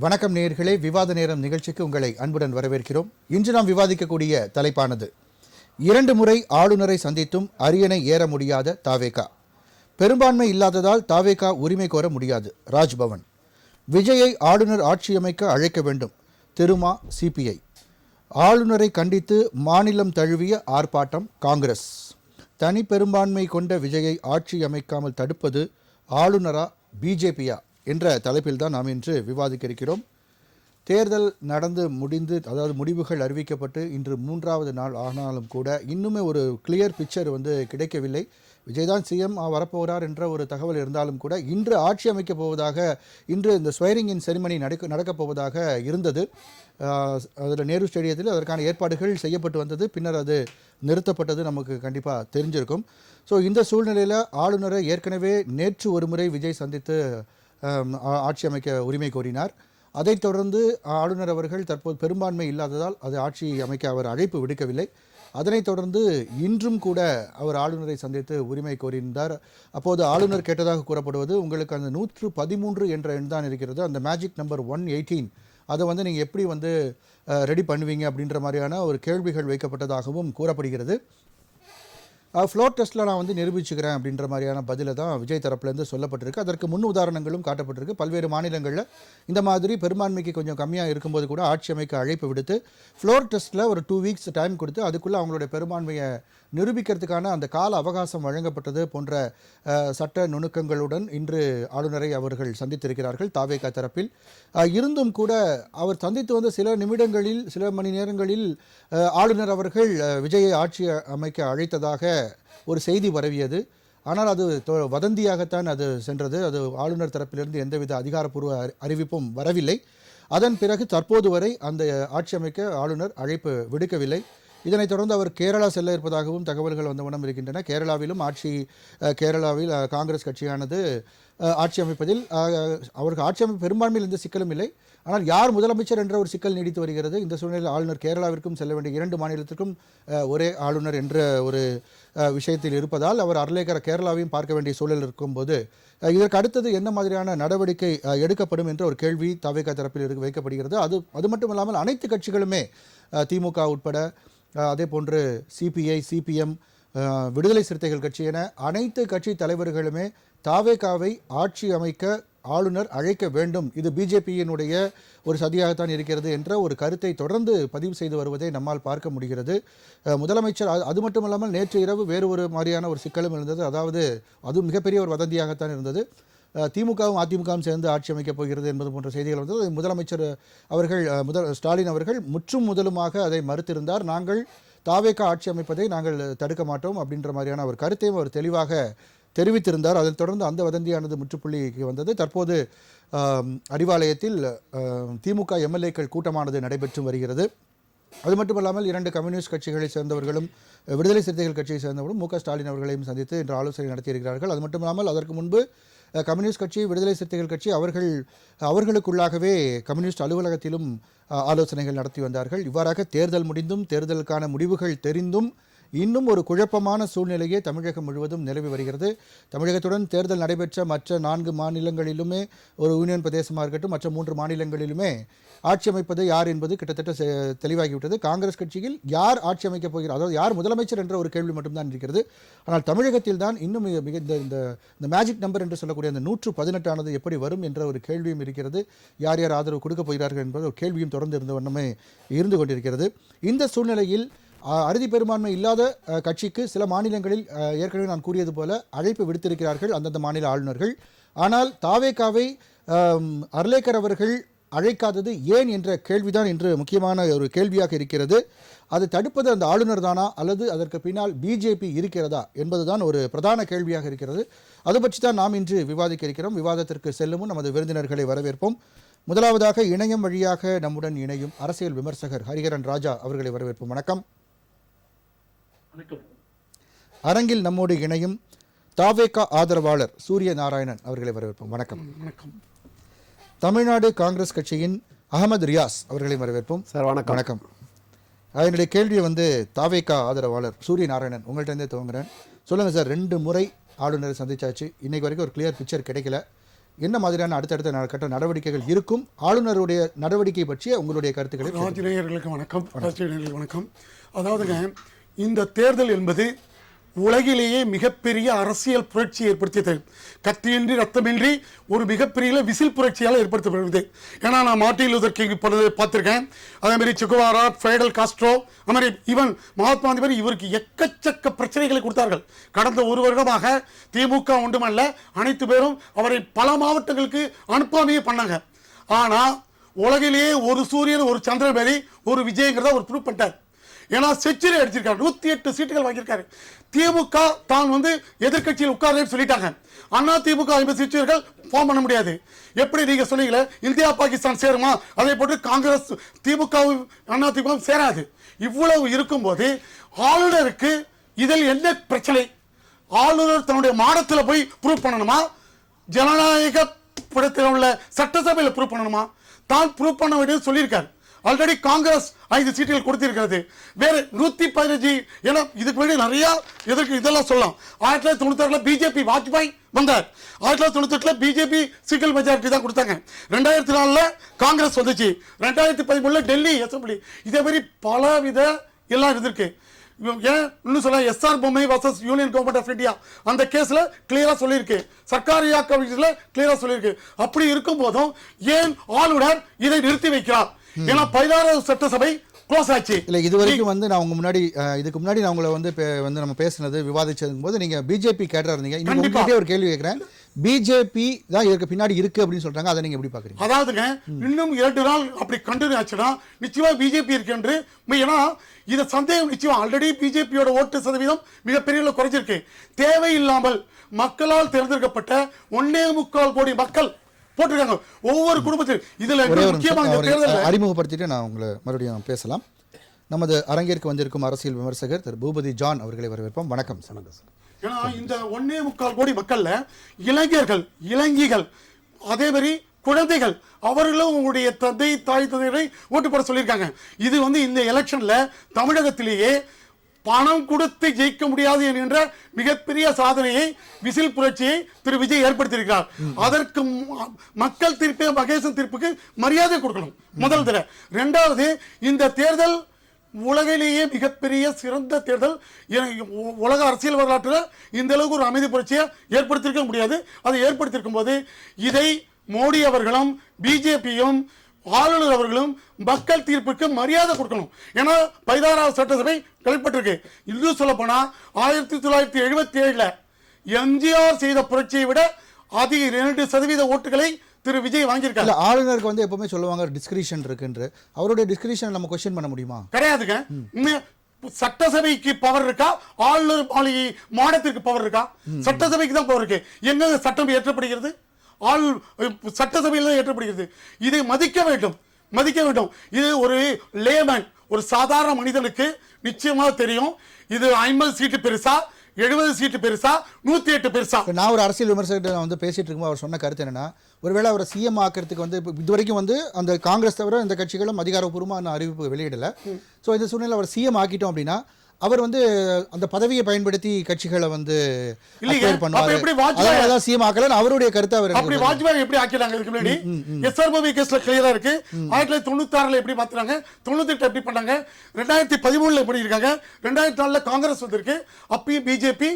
வணக்கம் நேயர்களே, விவாத நேரம் நிகழ்ச்சிக்கு உங்களை அன்புடன் வரவேற்கிறோம். இன்று நாம் விவாதிக்கக்கூடிய தலைப்பானது 2 முறை ஆளுநரை சந்தித்தும் அரியணை ஏற முடியாத தாவேகா. பெரும்பான்மை இல்லாததால் தாவேகா உரிமை கோர முடியாது. ராஜ்பவன். விஜயை ஆளுநர் ஆட்சியமைக்க அழைக்க வேண்டும். திருமா சிபிஐ. ஆளுநரை கண்டித்து மாநிலம் தழுவிய ஆர்ப்பாட்டம் காங்கிரஸ். தனி பெரும்பான்மை கொண்ட விஜயை ஆட்சி அமைக்காமல் தடுப்பது ஆளுநரா பிஜேபியா என்ற தலைப்பில் தான் நாம் இன்று விவாதிக்க இருக்கிறோம். தேர்தல் நடந்து முடிந்து, அதாவது முடிவுகள் அறிவிக்கப்பட்டு இன்று 3வது நாள் ஆனாலும் கூட இன்னுமே ஒரு கிளியர் பிக்சர் கிடைக்கவில்லை. விஜய் தான் சிஎம் வரப்போகிறார் என்ற ஒரு தகவல் இருந்தாலும் கூட இன்று ஆட்சி அமைக்கப் போவதாக, இன்று இந்த ஸ்வைரிங் இன் செரிமனி நடக்கப் போவதாக இருந்தது. அதில் நேரு ஸ்டேடியத்தில் அதற்கான ஏற்பாடுகள் செய்யப்பட்டு வந்தது. பின்னர் அது நிறுத்தப்பட்டது நமக்கு கண்டிப்பாக தெரிஞ்சிருக்கும். ஸோ இந்த சூழ்நிலையில் ஆளுநரை ஏற்கனவே நேற்று ஒரு முறை விஜய் சந்தித்து ஆட்சி அமைக்க உரிமை கோரினார். அதைத் தொடர்ந்து ஆளுநர் அவர்கள் தற்போது பெரும்பான்மை இல்லாததால் அது ஆட்சி அமைக்க அவர் அழைப்பு விடுக்கவில்லை. அதனைத் தொடர்ந்து இன்றும் கூட அவர் ஆளுநரை சந்தித்து உரிமை கோரினார். அப்போது ஆளுநர் கேட்டதாக கூறப்படுவது, உங்களுக்கு அந்த 113 என்ற எண் தான் இருக்கிறது, அந்த மேஜிக் நம்பர் 118, அதை நீங்கள் எப்படி ரெடி பண்ணுவீங்க அப்படின்ற மாதிரியான ஒரு கேள்விகள் வைக்கப்பட்டதாகவும் கூறப்படுகிறது. ஃப்ளோர் டெஸ்ட்டில் நான் நிரூபிச்சுக்கிறேன் அப்படின்ற மாதிரியான பதிலை தான் விஜய் தரப்புலேருந்து சொல்லப்பட்டிருக்கு. அதற்கு முன் உதாரணங்களும் காட்டப்பட்டிருக்கு. பல்வேறு மாநிலங்களில் இந்த மாதிரி பெரும்பான்மைக்கு கொஞ்சம் கம்மியாக இருக்கும்போது கூட ஆட்சி அமைக்க அழைப்பு விடுத்து ஃப்ளோர் டெஸ்ட்டில் ஒரு 2 வீக்ஸ் டைம் கொடுத்து அதுக்குள்ளே அவங்களுடைய பெரும்பான்மையை நிரூபிக்கிறதுக்கான அந்த கால அவகாசம் வழங்கப்பட்டது போன்ற சட்ட நுணுக்கங்களுடன் இன்று ஆளுநரை அவர்கள் சந்தித்திருக்கிறார்கள் தாவேகா தரப்பில். இருந்தும் கூட அவர் சந்தித்து சில நிமிடங்களில், சில மணி நேரங்களில் ஆளுநர் அவர்கள் விஜயை ஆட்சி அமைக்க அழைத்ததாக ஒரு செய்தி பரவியது. ஆனால் அது வதந்தியாகத்தான் அது சென்றது. அது ஆளுநர் தரப்பிலிருந்து எந்தவித அதிகாரப்பூர்வ அறிவிப்பும் வரவில்லை. அதன் பிறகு தற்போது வரை அந்த ஆட்சி அமைக்க ஆளுநர் அழைப்பு விடுக்கவில்லை. இதனைத் தொடர்ந்து அவர் கேரளா செல்ல இருப்பதாகவும் தகவல்கள் வந்தவண்ணம் இருக்கின்றன. கேரளாவில் காங்கிரஸ் கட்சியானது ஆட்சி அமைப்பதில் அவருக்கு ஆட்சி அமைப்பு பெரும்பான்மையில் எந்த சிக்கலும் இல்லை. ஆனால் யார் முதலமைச்சர் என்ற ஒரு சிக்கல் நீடித்து வருகிறது. இந்த சூழ்நிலையில் ஆளுநர் கேரளாவிற்கும் செல்ல வேண்டிய 2 மாநிலத்திற்கும் ஒரே ஆளுநர் என்ற ஒரு விஷயத்தில் இருப்பதால் அவர் கேரளாவையும் பார்க்க வேண்டிய சூழல் இருக்கும்போது இதற்கு அடுத்தது என்ன மாதிரியான நடவடிக்கை எடுக்கப்படும் என்ற ஒரு கேள்வி தவேகா தரப்பில் வைக்கப்படுகிறது. அது மட்டுமல்லாமல் அனைத்து கட்சிகளுமே, திமுக உட்பட, அதே போன்று சிபிஐ, சிபிஎம், விடுதலை சிறுத்தைகள் கட்சி என அனைத்து கட்சி தலைவர்களுமே தாவேகாவை ஆட்சி அமைக்க ஆளுநர் அழைக்க வேண்டும், இது பிஜேபியினுடைய ஒரு சதியாகத்தான் இருக்கிறது என்ற ஒரு கருத்தை தொடர்ந்து பதிவு செய்து வருவதை நம்மால் பார்க்க முடிகிறது. முதலமைச்சர் அது மட்டுமல்லாமல் நேற்று இரவு வேறு ஒரு மாதிரியான ஒரு சிக்கலும் இருந்தது. அதாவது அது மிகப்பெரிய ஒரு வதந்தியாகத்தான் இருந்தது. திமுகவும் அதிமுகவும் சேர்ந்து ஆட்சி அமைக்கப் போகிறது என்பது போன்ற செய்திகள் வந்தது. முதலமைச்சர் அவர்கள் ஸ்டாலின் அவர்கள் முற்றும் முதலுமாக அதை மறுத்திருந்தார். நாங்கள் தாவேகா ஆட்சி அமைப்பதை நாங்கள் தடுக்க மாட்டோம் அப்படின்ற மாதிரியான ஒரு கருத்தையும் அவர் தெளிவாக தெரிவித்திருந்தார். அதைத் தொடர்ந்து அந்த வதந்தியானது முற்றுப்புள்ளிக்கு வந்தது. தற்போது அறிவாலயத்தில் திமுக எம்எல்ஏக்கள் கூட்டமானது நடைபெற்று வருகிறது. அது மட்டுமல்லாமல் 2 கம்யூனிஸ்ட் கட்சிகளை சேர்ந்தவர்களும் விடுதலை சிறுத்தைகள் கட்சியை சேர்ந்தவர்களும் மு க ஸ்டாலின் அவர்களையும் சந்தித்து இன்று ஆலோசனை நடத்தியிருக்கிறார்கள். அது மட்டுமல்லாமல் அதற்கு முன்பு கம்யூனிஸ்ட் கட்சி, விடுதலை சிறுத்தைகள் கட்சி அவர்களுக்குள்ளாகவே கம்யூனிஸ்ட் அலுவலகத்திலும் ஆலோசனைகள் நடத்தி வந்தார்கள். இவ்வாறாக தேர்தல் முடிந்தும், தேர்தலுக்கான முடிவுகள் தெரிந்தும் இன்னும் ஒரு குழப்பமான சூழ்நிலையே தமிழகம் முழுவதும் நிலவி வருகிறது. தமிழகத்துடன் தேர்தல் நடைபெற்ற மற்ற 4 மாநிலங்களிலுமே, ஒரு யூனியன் பிரதேசமாக இருக்கட்டும், மற்ற 3 மாநிலங்களிலுமே ஆட்சி அமைப்பது யார் என்பது கிட்டத்தட்ட தெளிவாகிவிட்டது. காங்கிரஸ் கட்சியில் யார் ஆட்சி அமைக்கப் போகிறார், அதாவது யார் முதலமைச்சர் என்ற ஒரு கேள்வி மட்டும்தான் இருக்கிறது. ஆனால் தமிழகத்தில் தான் இன்னும் மிக இந்த மேஜிக் நம்பர் என்று சொல்லக்கூடிய அந்த 118 எப்படி வரும் என்ற ஒரு கேள்வியும் இருக்கிறது. யார் யார் ஆதரவு கொடுக்கப் போகிறார்கள் என்பது ஒரு கேள்வியும் தொடர்ந்து இருந்த வண்ணமே இருந்து கொண்டிருக்கிறது. இந்த சூழ்நிலையில் அறுதி பெரும்பான்மை இல்லாத கட்சிக்கு சில மாநிலங்களில் ஏற்கனவே நான் கூறியது போல அழைப்பு விடுத்திருக்கிறார்கள் அந்தந்த மாநில ஆளுநர்கள். ஆனால் தாவேகாவை அர்லேக்கர் அவர்கள் அழைக்காதது ஏன் என்ற கேள்விதான் இன்று முக்கியமான ஒரு கேள்வியாக இருக்கிறது. அதை தடுப்பது அந்த ஆளுநர் தானா, அல்லது அதற்கு பின்னால் பிஜேபி இருக்கிறதா என்பதுதான் ஒரு பிரதான கேள்வியாக இருக்கிறது. அது பற்றி தான் நாம் இன்று விவாதிக்க இருக்கிறோம். விவாதத்திற்கு செல்லும் நமது விருந்தினர்களை வரவேற்போம். முதலாவதாக இணையம் வழியாக நம்முடன் இணையும் அரசியல் விமர்சகர் ஹரிஹரன் ராஜா அவர்களை வரவேற்போம். வணக்கம். அரங்கில் நம்மோடு இணையும் தாவேகா ஆதரவாளர் சூரிய நாராயணன் அவர்களை வரவேற்போம். வணக்கம். தமிழ்நாடு காங்கிரஸ் கட்சியின் அகமது ரியாஸ் அவர்களை வரவேற்போம். சார் வணக்கம். வணக்கம். என்னுடைய கேள்வியை தாவேகா ஆதரவாளர் சூரிய நாராயணன் உங்கள்கிட்ட துவங்குறேன். சொல்லுங்கள் சார், 2 முறை ஆளுநரை சந்திச்சாச்சு, இன்னைக்கு வரைக்கும் ஒரு கிளியர் பிக்சர் கிடைக்கல. என்ன மாதிரியான அடுத்தடுத்த கட்ட நடவடிக்கைகள் இருக்கும்? ஆளுநருடைய நடவடிக்கை பற்றிய உங்களுடைய கருத்துக்களை. ராஜ்நேயர்களுக்கு வணக்கம். வணக்கம். அதாவதுங்க, இந்த தேர்தல் என்பது உலகிலேயே மிகப்பெரிய அரசியல் புரட்சி ஏற்படுத்தியது. கத்தியின்றி ரத்தமின்றி ஒரு மிகப்பெரிய விசில் புரட்சியால் ஏற்படுத்தப்படுகிறது. ஏன்னா நான் மார்ட்டின் லூதர் கிங் பார்த்துருக்கேன், அதே மாதிரி செகுவாரா, ஃபைடல் காஸ்ட்ரோ, அது மாதிரி ஈவன் மகாத்மா காந்தி இவருக்கு எக்கச்சக்க பிரச்சனைகளை கொடுத்தார்கள். கடந்த ஒரு வருடமாக திமுக ஒன்றுமல்ல, அனைத்து பேரும் அவரை பல மாவட்டங்களுக்கு அனுப்பாமையே பண்ணாங்க. ஆனால் உலகிலேயே ஒரு சூரியன், ஒரு சந்திரன் மாதிரி ஒரு விஜயங்கிறத ஒரு ப்ரூவ் பண்ணிட்டார். ஏன்னா செஞ்சுரி அடிச்சிருக்காரு, 108 சீட்டுகள் வாங்கியிருக்காரு. திமுக தான் எதிர்கட்சியில் உட்கார்ந்து சொல்லிட்டாங்க. அண்ணா திமுக 50 சீட்டுகள் ஃபார்ம் பண்ண முடியாது. எப்படி நீங்க சொன்னீங்களே இந்தியா பாகிஸ்தான் சேருமா, அதே போட்டு காங்கிரஸ் திமுகவும் அண்ணா திமுக சேராது. இவ்வளவு இருக்கும்போது ஆளுநருக்கு இதில் என்ன பிரச்சனை? ஆளுநர் தன்னுடைய மாடத்தில் போய் ப்ரூவ் பண்ணணுமா, ஜனநாயக படத்தில் உள்ள சட்டசபையில் ப்ரூவ் பண்ணணுமா? தான் ப்ரூவ் பண்ண வேண்டியது சொல்லியிருக்காரு. ஆல்ரெடி காங்கிரஸ் 5 சீட்டுகள் கொடுத்திருக்கிறது. வேற 115. ஏன்னா இதுக்கு முன்னாடி நிறைய இதெல்லாம் சொல்லலாம். 1996 பிஜேபி வாஜ்பாய் வந்தார். 1998 பிஜேபி சிங்கிள் மெஜாரிட்டி தான் கொடுத்தாங்க. 2004 காங்கிரஸ் வந்துச்சு. 2013 டெல்லி அசம்பிளி. இதே மாதிரி பலவித எல்லாம் இருந்திருக்கு. ஏன் இன்னும் சொல்ல, S R Bommai versus union government of India அந்த கேஸ்ல கிளியரா சொல்லியிருக்கு, சர்க்காரியா கமிஷன்ல கிளியரா சொல்லியிருக்கு. அப்படி இருக்கும் போதும் ஏன் ஆளுநர் இதை நிறுத்தி வைக்கிறார்? ஏன்னா 16வது சட்டசபை க்ளோஸ் ஆச்சு. இல்ல இதுவரைக்கும் நான் உங்க முன்னாடி இதுக்கு முன்னாடி நான் உங்களை நம்ம பேசினது விவாதிச்சதும் போது நீங்க பிஜேபி கேடரா இருந்தீங்க. இன்னும் ஒரு கேள்வி கேட்கிறேன், பிஜேபி தான் இதுக்கு பின்னாடி இருக்கு அப்படின்னு சொல்றாங்க, அதை நீங்க எப்படி பாக்குறீங்க? அதாவதுங்க, இன்னும் 2 நாள் அப்படி கண்டினியூ ஆச்சுன்னா நிச்சயமா பிஜேபி இருக்கு என்று. ஏன்னா இத சந்தேகம் நிச்சயம். ஆல்ரெடி பிஜேபியோட ஓட்டு சதவீதம் மிகப்பெரிய குறைஞ்சிருக்கு. தேவையில்லாமல் மக்களால் தேர்ந்தெடுக்கப்பட்ட 1.25 கோடி மக்கள் போட்டிருக்காங்க ஒவ்வொரு குடும்பத்தில். இதுல முக்கியமாக அறிமுகப்படுத்திட்டு நான் உங்களை மறுபடியும் பேசலாம். நமது அரங்கிற்கு வந்திருக்கும் அரசியல் விமர்சகர் திரு பூபதி ஜான் அவர்களை வரவேற்போம். வணக்கம் சார். ஏன்னா இந்த 1.25 கோடி மக்கள்ல இளைஞர்கள், இளைஞிகள், அதே மாதிரி குழந்தைகள், அவர்களும் உங்களுடைய தந்தை தாய் தந்தையரை ஓட்டு போட சொல்லியிருக்காங்க. இது இந்த எலெக்ஷன்ல தமிழகத்திலேயே பணம் கொடுத்து ஜெயிக்க முடியாது என்கின்ற மிகப்பெரிய சாதனையை, விசில் புரட்சியை திரு விஜய் ஏற்படுத்தியிருக்கிறார். அதற்கு மக்கள் தீர்ப்பு, மகேசன் தீர்ப்புக்கு மரியாதை கொடுக்கணும் முதல் தடவை. 2வது, இந்த தேர்தல் உலகிலேயே மிகப்பெரிய சிறந்த தேர்தல். உலக அரசியல் வரலாற்றில் இந்த அளவுக்கு ஒரு அமைதி புரட்சியை ஏற்படுத்தியிருக்க முடியாது. அதை ஏற்படுத்தியிருக்கும் போது இதை மோடி அவர்களும் பிஜேபியும் ஆளுநர் அவர்களும் மக்கள் தீர்ப்புக்கு மரியாதை கொடுக்கணும். ஏன்னா 16வது சட்டசபை கலைப்பட்டிருக்கு. இன்னும் சொல்ல போனா 1977 எம்ஜிஆர் செய்த புரட்சியை விட அதிக 2% ஓட்டுகளை திரு விஜய் வாங்கியிருக்காரு. ஆளுநருக்கு எப்பவுமே சொல்லுவாங்க டிஸ்கிரிஷன் இருக்குன்னு. அவருடைய டிஸ்கிரிஷன் நம்ம கொஸ்டின் பண்ண முடியுமா? கிடையாதுங்க. சட்டசபைக்கு பவர் இருக்கா, ஆளுநர் மாளிகை மாடத்திற்கு பவர் இருக்கா? சட்டசபைக்கு தான் பவர் இருக்கு. எங்க சட்டம் ஏற்றப்படுகிறது? சட்டசபையில் ஏற்றப்படுகிறது. இதை மதிக்க வேண்டும், மதிக்க வேண்டும். இது ஒரு லேமன், ஒரு சாதாரண மனிதனுக்கு நிச்சயமாக தெரியும். இது 50 சீட்டு பெருசா, 70 சீட்டு பெருசா, 108 பெருசா? நான் ஒரு அரசியல் விமர்சகர் பேசிட்டு இருக்கும்போது அவர் சொன்ன கருத்து என்னன்னா, ஒருவேளை அவரை சிஎம் ஆக்கிறதுக்கு இதுவரைக்கும் அந்த காங்கிரஸ் தவிர இந்த கட்சிகளும் அதிகாரப்பூர்வமான அறிவிப்பு வெளியிடல. ஸோ இந்த சூழ்நிலை அவர் சிஎம் ஆக்கிட்டோம் அப்படின்னா அவர் அந்த பதவியை பயன்படுத்தி கட்சிகளை அவருடைய கருத்து. அவர் அப்படி வாஜ்பாய் எப்படி ஆக்கிட்டாங்க? இதுக்கு முன்னாடி எஸ்ஆர்பி கேஸ்ல கிளியரா இருக்கு. 1996 எப்படி மாத்துறாங்க, 98 எப்படி பண்ணாங்க, 2013 எப்படி இருக்காங்க, 2004 காங்கிரஸ் வந்திருக்கு. அப்பயும் பிஜேபி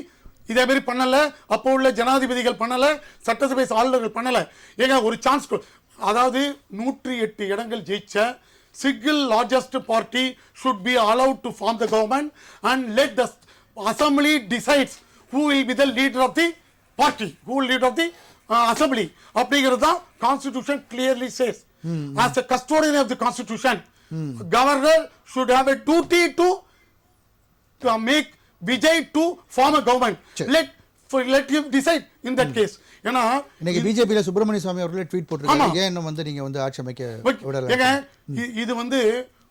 இதே மாதிரி பண்ணல. அப்போ உள்ள ஜனாதிபதிகள் பண்ணல, சட்டசபை ஆளுநர்கள் பண்ணல. ஏங்க ஒரு சான்ஸ். அதாவது 108 இடங்கள் ஜெயிச்ச single largest party should be allowed to form the government and let the assembly decides who will be the leader of the party, who will lead of the assembly. அப்படிங்கிறது தான் constitution clearly says. As a custodian of the constitution, governor should have a duty to make Vijay to form a government. Let him decide in that case. ஏன்னா இன்னைக்கு பிஜேபியில சுப்பிரமணிய சுவாமி அவர்களே tweet போட்டிருக்காங்க, ஏன் இன்னும் நீங்க ஆட்சி அமைக்க விடல? இது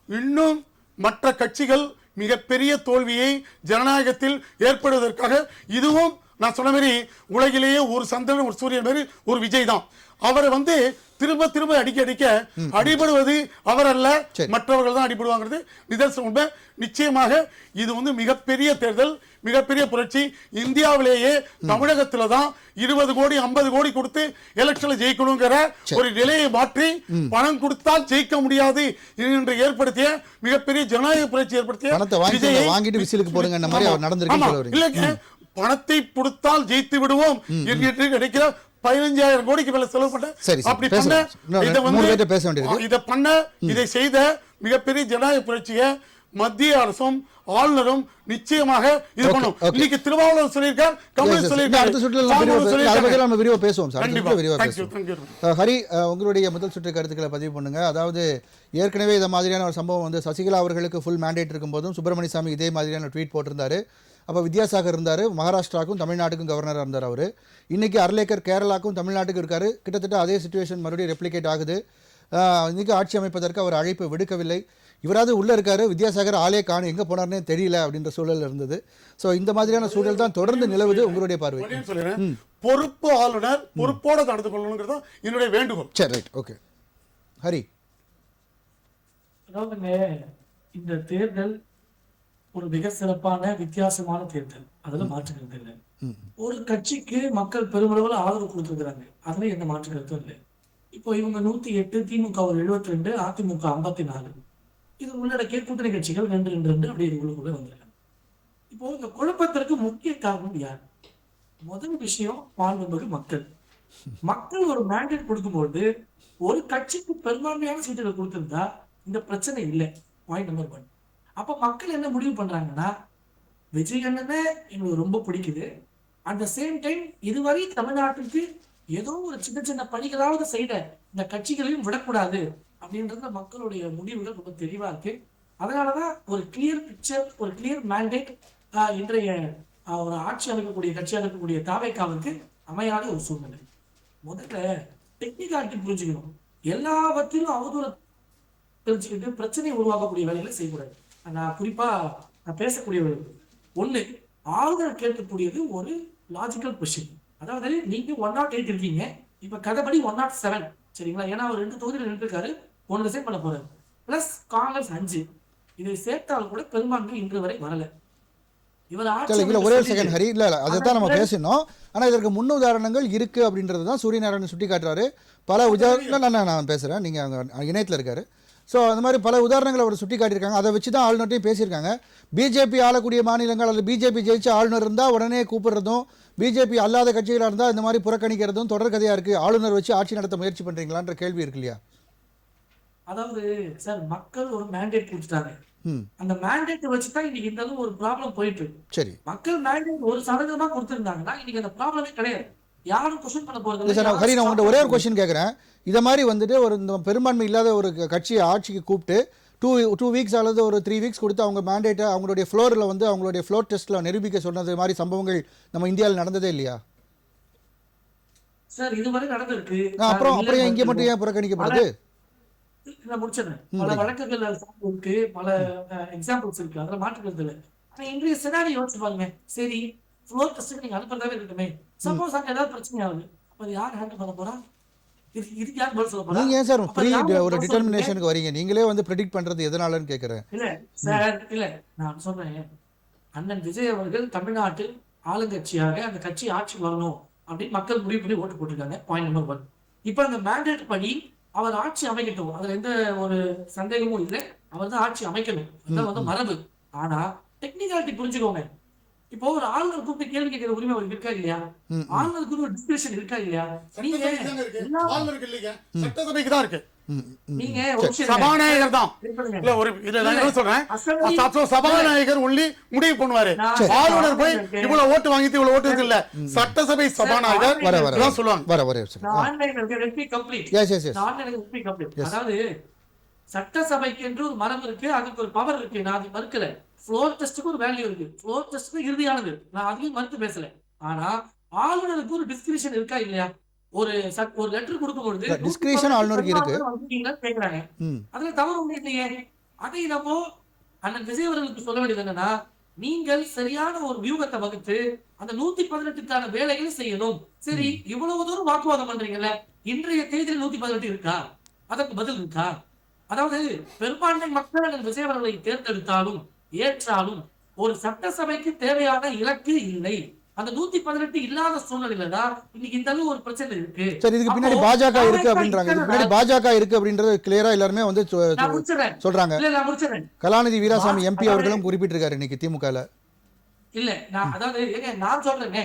இன்னும் மற்ற கட்சிகள் மிகப்பெரிய தோல்வியை ஜனநாயகத்தில் ஏற்படுவதற்காக இதுவும் நான் சொன்ன மாதிரி உலகிலேயே ஒரு சந்திரன் ஒரு சூரியன் மாதிரி ஒரு விஜய் தான். அவரை திரும்ப திரும்ப அடிக்க அடிபடுவது அவர் அல்ல, மற்றவர்கள் தான் அடிபடுவாங்கிறது நிதர்சனம் உண்மை. நிச்சயமாக இது மிகப்பெரிய தேர்தல், மிகப்பெரிய புரட்சி. இந்தியாவிலேயே தமிழகத்துல தான் 20 கோடி 50 கோடி கொடுத்து எலெக்ஷன்ல ஜெயிக்கணுங்கிற ஒரு நிலையை மாற்றி பணம் கொடுத்தால் ஜெயிக்க முடியாது என்று ஏற்படுத்திய மிகப்பெரிய ஜனநாயக புரட்சி ஏற்படுத்திய வாங்கிட்டு விசிலுக்கு போடுங்க இல்லைங்க, பணத்தை கொடுத்தால் ஜெயித்து விடுவோம் என்று கிடைக்கிற 15,000 கோடிக்கு மேல செலவு பண்ண அப்படி பண்ண இதை செய்த மிகப்பெரிய ஜனநாயக புரட்சியை மத்திய அரசும் ஆளுநரும் நிச்சயமாக இது பண்ணும். இன்னைக்கு திருமாவளவன் சொல்லியிருக்கார், கமல் சொல்லியிருக்கார். ஹரி, உங்களுடைய முதல் சுற்று கருத்துக்களை பதிவு பண்ணுங்க. அதாவது ஏற்கனவே இந்த மாதிரியான ஒரு சம்பவம் சசிகலா அவர்களுக்கு ஃபுல் மேண்டேட் இருக்கும் போதும் சுப்பிரமணிய சாமி இதே மாதிரியான ட்வீட் போட்டிருந்தாரு. அப்போ வித்யாசாகர் இருந்தார், மகாராஷ்டிராவுக்கும் தமிழ்நாட்டுக்கும் கவர்னராக இருந்தார் அவர். இன்றைக்கி அர்லேக்கர் கேரளாவுக்கும் தமிழ்நாட்டுக்கும் இருக்கார். கிட்டத்தட்ட அதே சுச்சுவேஷன் மறுபடியும் ரெப்ளிகேட் ஆகுது. இன்றைக்கி ஆட்சி அமைப்பதற்கு அவர் அழைப்பு விடுக்கவில்லை. இவராது உள்ளே இருக்கார், வித்யாசாகர் ஆளே காணும், எங்கே போனார்னே தெரியல அப்படின்ற சூழல் இருந்தது. ஸோ இந்த மாதிரியான சூழல் தான் தொடர்ந்து நிலவுது. உங்களுடைய பார்வை? பொறுப்பு ஆளுநர் பொறுப்போட நடந்து கொள்ளணுங்கிறது என்னுடைய வேண்டுகோள். சரி, ரைட், ஓகே. ஹரி, அதாவது இந்த தேர்தல் ஒரு மிக சிறப்பான வித்தியாசமான தேர்தல், அதுல மாற்றுக்கிறது இல்லை. ஒரு கட்சிக்கு மக்கள் பெருமளவில் ஆதரவு கொடுத்துருக்காங்க, அதுல எந்த மாற்று கருத்தும் இல்லை. இப்போ இவங்க 108, திமுக ஒரு 72, அதிமுக 54, இது உள்ளடக்கிய கூட்டணி கட்சிகள் 2 அப்படி இதுக்குள்ள வந்திருக்காங்க. இப்போ இந்த குழப்பத்திற்கு முக்கிய காரணம் யார்? முதல் விஷயம் மாண்புமிகு மக்கள். மக்கள் ஒரு மேண்டேட் கொடுக்கும்போது ஒரு கட்சிக்கு பெரும்பான்மையான சீட்டுகள் கொடுத்திருந்தா இந்த பிரச்சனை இல்லை. Point number 1. அப்ப மக்கள் என்ன முடிவு பண்றாங்கன்னா, விஜய் அண்ணனை எங்களுக்கு ரொம்ப பிடிக்குது, அட் த சேம் டைம் இதுவரை தமிழ்நாட்டுக்கு ஏதோ ஒரு சின்ன சின்ன பணிகளாவது செய்த இந்த கட்சிகளையும் விடக்கூடாது அப்படின்றது மக்களுடைய முடிவுகள் ரொம்ப தெளிவா இருக்கு. அதனாலதான் ஒரு கிளியர் பிக்சர், ஒரு கிளியர் மேண்டேட் இன்றைய ஒரு ஆட்சி அமைக்கக்கூடிய கட்சியாக இருக்கக்கூடிய தாவேக்காவுக்கு அமையாத ஒரு சூழ்நிலை. முதல்ல டெக்னிக்காலிட்டி புரிஞ்சுக்கணும். எல்லாவற்றிலும் அவதூறு தெரிஞ்சுக்கிட்டு பிரச்சனையை உருவாக்கக்கூடிய வேலைகளை செய்யக்கூடாது. நான் குறிப்பா பேசக்கூடிய ஒண்ணு, ஆளுநர் கேட்கக்கூடியது ஒரு லாஜிக்கல் கொஸ்டின். அதாவது நீங்க 108 இருக்கீங்க, இப்ப கதைப்படி 107, சரிங்களா? ஏன்னா அவர் 2 தொகுதியில் நின்றுருக்காரு, 1 ரிசைன் பண்ண போறாரு, பிளஸ் காங்கிரஸ் 5, இதை சேர்த்தாலும் கூட பெரும்பான்மை இன்று வரை வரல. ஒரே செகண்ட் ஹரி, இல்ல அதைத்தான் நம்ம பேசணும். ஆனா இதற்கு முன் உதாரணங்கள் இருக்கு அப்படின்றதுதான் சூரியநாராயணன் சுட்டி காட்டுறாரு. பல உதாரணங்கள் நான் பேசுறேன், நீங்க இணையத்துல இருக்காரு. ஸோ அந்த மாதிரி பல உதாரணங்களை அவர் சுட்டி காட்டியிருக்காங்க. அதை வச்சு தான் ஆளுநர்ட்டையும் பேசியிருக்காங்க. பிஜேபி ஆளக்கூடிய மாநிலங்கள் அல்லது பிஜேபி ஜெயிச்ச ஆளுநர் இருந்தால் உடனே கூப்பிடுறதும், பிஜேபி அல்லாத கட்சிகளாக இருந்தால் இந்த மாதிரி புறக்கணிக்கிறதும் தொடர் கதையாக இருக்குது. ஆளுநர் வச்சு ஆட்சி நடத்த முயற்சி பண்ணுறீங்களான்ற கேள்வி இருக்கு இல்லையா? அதாவது சார், மக்கள் ஒரு மேண்டேட் கொடுத்துட்டாங்க. அந்த மேண்டேட் வச்சு தான் இன்னைக்கு இந்த அளவு ஒரு ப்ராப்ளம் போயிட்டு இருக்கு. சரி, மக்கள் மேண்டேட் 1% கொடுத்துருந்தாங்கன்னா இன்னைக்கு அந்த ப்ராப்ளமே கிடையாது. யாரும் கொஸ்டின் பண்ண போறது இல்லை. ஹரி, நான் உங்கள்கிட்ட ஒரே ஒரு கொஸ்டின் கேட்குறேன். இதை மாதிரி ஒரு இந்த பெரும்பான்மை இல்லாத ஒரு கட்சியை ஆட்சிக்கு கூப்பிட்டு 2 வீக்ஸ் அல்லது ஒரு 3 வீக்ஸ் கொடுத்து அவங்க மேண்டேட்டை அவங்களுடைய ஃப்ளோரில் அவங்களுடைய ஃப்ளோர் டெஸ்ட்டில் நிரூபிக்க சொன்னது மாதிரி சம்பவங்கள் நம்ம இந்தியாவில் நடந்ததே இல்லையா சார்? இதுவரை நடந்திருக்கு. அப்புறம் இங்கே மட்டும் ஏன் புறக்கணிக்கப்படுது? நான் முடிச்சிடறேன். பல வழக்குகள் இருக்கு, பல எக்ஸாம்பிள்ஸ் இருக்கு, அதில் மாற்றுக்கிறது இல்லை. ஆனால் இன்றைய சினாரி யோசிச்சு பாருங்க. சரி, ஃப்ளோர் டெஸ்ட்டுக்கு நீங்க அனுப்புறதாவே இருக்குமே, சப்போஸ் அங்கே ஏதாவது பிரச்சனை ஆகுது, அப்போ யார் ஹேண்டில் பண்ண போறா? இதுக்கு யார் பதில் சொல்ல போறா? நீங்க ஏன் சார் ஒரு டிட்டர்மினேஷனுக்கு வரீங்க? நீங்களே ப்ரெடிக்ட் பண்றது எதனாலன்னு கேட்குறேன். இல்ல சார், இல்ல நான் சொல்றேன், அண்ணன் விஜய் அவர்கள் தமிழ்நாட்டில் ஆளுங்கட்சியாக அந்த கட்சி ஆட்சி வரணும் அப்படின்னு மக்கள் முடிவு பண்ணி ஓட்டு போட்டிருக்காங்க. Point number 1. இப்போ அந்த மேண்டேட் படி அவர் ஆட்சி அமைக்கட்டும், அதுல எந்த ஒரு சந்தேகமும் இல்லை. அவர் தான் ஆட்சி அமைக்கணும், அதான் மரபு. ஆனா டெக்னிக்காலிட்டி புரிஞ்சுக்கோங்க. இப்போ ஒரு ஆளுநர் கூப்பிட்டு கேள்வி கேட்கிற உரிமை அவருக்கு இருக்கா இல்லையா? ஆளுநருக்கு ஒரு டிஸ்கிரிப்ஷன் இருக்கா இல்லையா? ஆளுநருக்கு இல்லைங்க, சட்டசபைக்கு தான் இருக்கு. நீங்க சபாநாயகர் தான். இல்ல ஒரு இத நான் என்ன சொல்றேன், சபாநாயகர் ஒன்லி முடிவு பண்ணுவாரு. ஆளுநர் போய் இவ்வளவு ஓட்டு வாங்கிட்டு இவ்வளவு ஓட்டு இல்ல, சட்டசபை சபாநாயகர் தான் சொல்லுவாங்க. அதாவது சட்டசபைக்கு என்று ஒரு மரம் இருக்கு, அதுக்கு ஒரு பவர் இருக்கு, நான் அது மறுக்கல. ஃப்ளோர் டெஸ்ட்டுக்கு ஒரு வேல்யூ இருக்கு, ஃப்ளோர் டெஸ்ட் இறுதியானது, நான் அதையும் மறுத்து பேசல. ஆனா ஆளுநருக்கு ஒரு டிஸ்கிரிப்ஷன் இருக்கா இல்லையா? ஒரு லெட்டர் கொடுக்கும்போது டிஸ்கிரிப்ஷன் ஆளுநருக்கு இருக்கு கேக்குறாங்க, அதுல தவறு ஒண்ணு இல்லையே. அதை நம்ம அண்ணன் விஜய் அவர்களுக்கு சொல்ல வேண்டியது என்னன்னா, நீங்கள் சரியான ஒரு வியூகத்தை வகுத்து அந்த 118க்கான வேலைகளை செய்யணும். சரி, இவ்வளவு தூரம் வாக்குவாதம் பண்றீங்கல்ல, இன்றைய தேதியில் 118 இருக்கா? அதற்கு பதில் இருக்கா? அதாவது பெரும்பான்மை மக்கள் அந்த விஜயவர்களை தேர்ந்தெடுத்தாலும் ஏற்றாலும் ஒரு சட்டசபைக்கு தேவையான இலக்கு இல்லை. அந்த 118 இல்லாத சூழ்நிலையில தான் இன்னைக்கு இந்த அளவு ஒரு பிரச்சனை இருக்கு. சரி, இதுக்கு பின்னாடி பாஜக இருக்கு அப்படின்றாங்க. இதுக்கு பின்னாடி பாஜக இருக்கு அப்படின்றது கிளியரா எல்லாருமே வந்து சொல்றாங்க. கலாநிதி வீராசாமி எம்பி அவர்களும் குறிப்பிட்டிருக்காரு இன்னைக்கு திமுகல. இல்ல நான் அதாவது நான் சொல்றேங்க,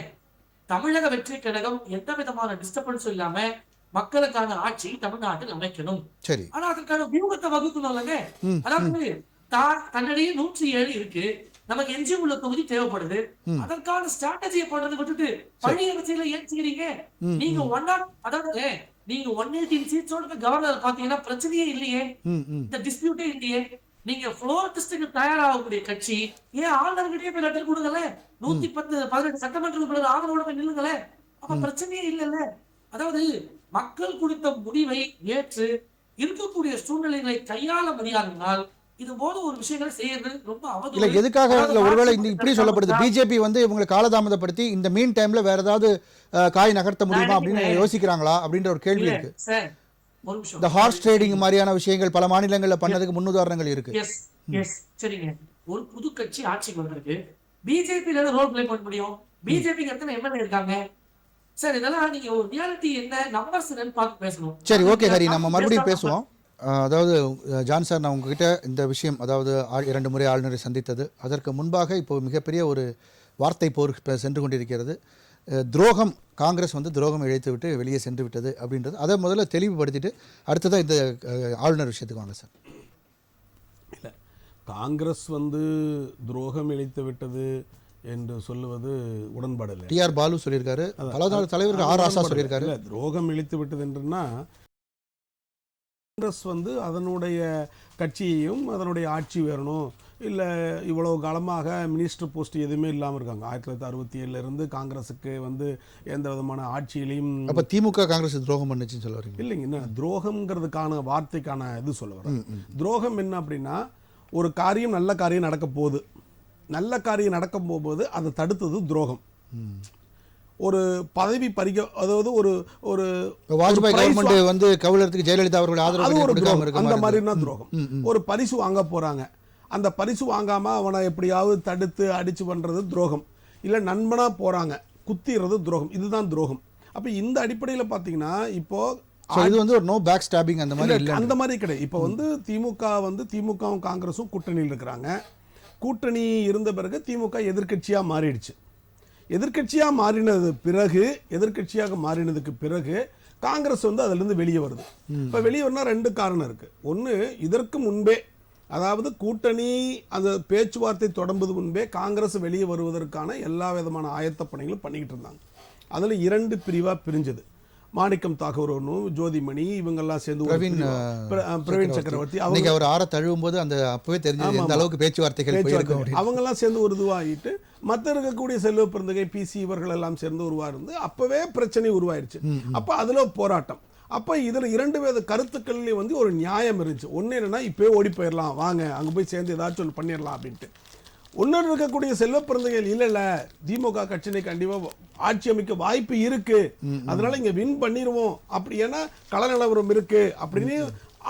தமிழக வெற்றி கழகம் எந்த விதமான டிஸ்டர்பன்ஸும் இல்லாம மக்களுக்கான ஆட்சி தமிழ்நாட்டில் அமைக்கணும். சரி, ஆனா அதற்கான வியூகத்தை வகுக்கணும்லங்க. அதாவது தன்னிடையே 107 இருக்கு, நமக்கு எஞ்சி உள்ள தொகுதி தேவைப்படுது, அதற்கான ஸ்ட்ராட்டஜியை பண்றது விட்டுட்டு பழைய வரிசையில ஏன் செய்றீங்க? நீங்க அதாவது நீங்க 118 சீட்ஸோட கவர்னர் பாத்தீங்கன்னா பிரச்சனையே இல்லையே, இந்த டிஸ்பியூட்டே இல்லையே. நீங்க ஃப்ளோர் டெஸ்டுக்கு தயாராகக்கூடிய கட்சி ஏன் ஆளுநர்கிட்டயே போய் லெட்டர் கொடுங்கல, 118 சட்டமன்ற உறுப்பினர் ஆதரவோட போய் நில்லுங்களே, அப்ப பிரச்சனையே இல்லைல்ல. அதாவது மக்கள் கொடுத்த முடிவை ஏற்று இருக்கக்கூடிய சூழ்நிலைகளை கையாள முடியாதனால் இது போல ஒரு விஷயங்களை செய்யறது ரொம்ப அவசியம். இல்ல எதுக்காக ஒருவேளை இப்படி சொல்லப்படுது, பிஜேபி வந்து இவங்களை காலதாமதப்படுத்தி இந்த மீன் டைம்ல வேற ஏதாவது காய் நகர்த்த முடியுமா அப்படின்னு யோசிக்கிறாங்களா அப்படின்ற ஒரு கேள்வி இருக்கு. இந்த ஹார்ஸ் ட்ரேடிங் மாதிரியான விஷயங்கள் பல மாநிலங்கள்ல பண்ணதுக்கு முன்னுதாரணங்கள் இருக்கு. சரிங்க, ஒரு புது கட்சி ஆட்சிக்கு வந்திருக்கு, பிஜேபி ரோல் பிளே பண்ண முடியும். பிஜேபி எத்தனை எம்எல்ஏ இருக்காங்க சார்? இதெல்லாம் நீங்க ஒரு ரியாலிட்டி என்ன நம்பர்ஸ் என்னன்னு பார்த்து பேசணும். சரி, ஓகே ஹரி, நம்ம மறுபடியும் பேசுவோம். அதாவது ஜான் சார், நான் உங்ககிட்ட இந்த விஷயம், அதாவது 2 முறை ஆளுநரை சந்தித்தது, அதற்கு முன்பாக இப்போ மிகப்பெரிய ஒரு வார்த்தை போர் சென்று கொண்டிருக்கிறது. துரோகம், காங்கிரஸ் வந்து துரோகம் இழைத்து விட்டு வெளியே சென்று விட்டது அப்படின்றது, அதை முதல்ல தெளிவுபடுத்திட்டு அடுத்ததான் இந்த ஆளுநர் விஷயத்துக்கு வாங்க சார். இல்லை, காங்கிரஸ் வந்து துரோகம் இழைத்து விட்டது என்று சொல்லுவது உடன்பாடு இல்லை. டிஆர் பாலு சொல்லியிருக்காரு, பல தலைவர்கள் ஆர் ராசா சொல்லியிருக்காரு. இல்லை, துரோகம் இழைத்து விட்டது என்றுன்னா காங்கிரஸ் வந்து அதனுடைய கட்சியையும் அதனுடைய ஆட்சி வரணும், இல்லை இவ்வளோ காலமாக மினிஸ்டர் போஸ்ட் எதுவுமே இல்லாமல் இருக்காங்க. 1967 காங்கிரஸுக்கு வந்து எந்த விதமான ஆட்சியிலையும். அப்போ திமுக காங்கிரஸ் துரோகம் பண்ணுச்சுன்னு சொல்ல வரீங்க? இல்லைங்க, என்ன துரோகம்ங்கிறதுக்கான வார்த்தைக்கான இது சொல்ல வரேன். துரோகம் என்ன அப்படின்னா, ஒரு காரியம் நல்ல காரியம் நடக்க போகுது, நல்ல காரியம் நடக்க போகும்போது அதை தடுத்தது துரோகம். ஒரு பதவி அதாவது ஒரு வாஜ்பாய் கவர்மெண்ட் வந்து கவுலருக்கு ஜெயலலிதா அவர்கள் ஆதரவு அந்த மாதிரினா துரோகம். ஒரு பரிசு வாங்க போறாங்க, அந்த பரிசு வாங்காம அவனை எப்படியாவது தடுத்து அடிச்சு பண்றது துரோகம். இல்ல நண்பனா போறாங்க, குத்திடுறது துரோகம். இதுதான் துரோகம். அப்ப இந்த அடிப்படையில் பாத்தீங்கன்னா இப்போ இது வந்து ஒரு நோ பேக் ஸ்டாபிங் அந்த மாதிரி இல்ல, அந்த மாதிரி கிடையாது. இப்போ வந்து திமுகவும் காங்கிரஸும் கூட்டணியில் இருக்கிறாங்க. கூட்டணி இருந்த பிறகு திமுக எதிர்க்கட்சியா மாறிடுச்சு. எதிர்க்கட்சியாக மாறினதுக்கு பிறகு காங்கிரஸ் வந்து அதிலிருந்து வெளியே வருது. இப்போ வெளியே வரனா 2 காரணம் இருக்கு. ஒன்று, இதற்கு முன்பே, அதாவது கூட்டணி அந்த பேச்சுவார்த்தை தொடங்குவது முன்பே காங்கிரஸ் வெளியே வருவதற்கான எல்லா விதமான ஆயத்த பணிகளும் பண்ணிக்கிட்டு இருந்தாங்க. அதில் 2 பிரிவாக பிரிஞ்சது. மாணிக்கம் தாகூர், ஜோதிமணி, இவங்கெல்லாம் சேர்ந்து பிரவீன் சக்கரவர்த்தி, அவர் ஆற தழுவும் போது அந்த அப்பவே தெரிஞ்சது எந்த அளவுக்கு பேச்சுவார்த்தைகள் அவங்கெல்லாம் சேர்ந்து ஒரு இதுவாகிட்டு, மற்ற இருக்கக்கூடிய செல்வ பெருந்தகை, பிசி இவர்கள் எல்லாம் சேர்ந்து உருவாயிருந்து அப்பவே பிரச்சனை உருவாயிருச்சு. அப்ப அதுல போராட்டம். அப்ப இதுல 2 வித கருத்துக்கள்லயும் வந்து ஒரு நியாயம் இருந்துச்சு. ஒன்னு என்னன்னா, இப்பவே ஓடி போயிடலாம், வாங்க அங்க போய் சேர்ந்து ஏதாச்சும் ஒன்று பண்ணிடலாம் அப்படின்ட்டு. ஒன்னு இருக்கக்கூடிய செல்வ பிறந்தகள் இல்ல திமுக கட்சியை கண்டிப்பா ஆட்சி அமைக்க வாய்ப்பு இருக்கு, அதனால இங்க வின் பண்ணிடுவோம், அப்படி ஏன்னா கள நிலவரம் இருக்கு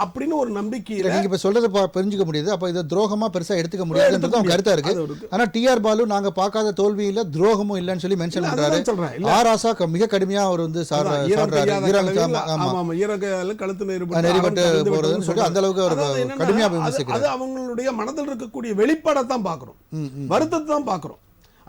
அப்படின்னு ஒரு நம்பிக்கை. நீங்க இப்ப சொல்றது புரிஞ்சுக்க முடியுது. அப்ப இதை துரோகமா பெருசா எடுத்துக்க முடியாதுன்றது அவங்க கருத்தா இருக்கு. ஆனா டிஆர் பாலு நாங்க பார்க்காத தோல்வி இல்ல, துரோகமும் இல்லன்னு சொல்லி மென்ஷன் பண்றாரு. ஆர் ராசா மிக கடுமையா அவர் வந்து கழுத்து நெறிபட்டு போறதுன்னு சொல்லி அந்த அளவுக்கு அவர் கடுமையா விமர்சிக்கிறார். அது அவங்களுடைய மனதில் இருக்கக்கூடிய வெளிப்பாடத்தான் பாக்குறோம், வருத்தத்தை தான் பாக்குறோம்.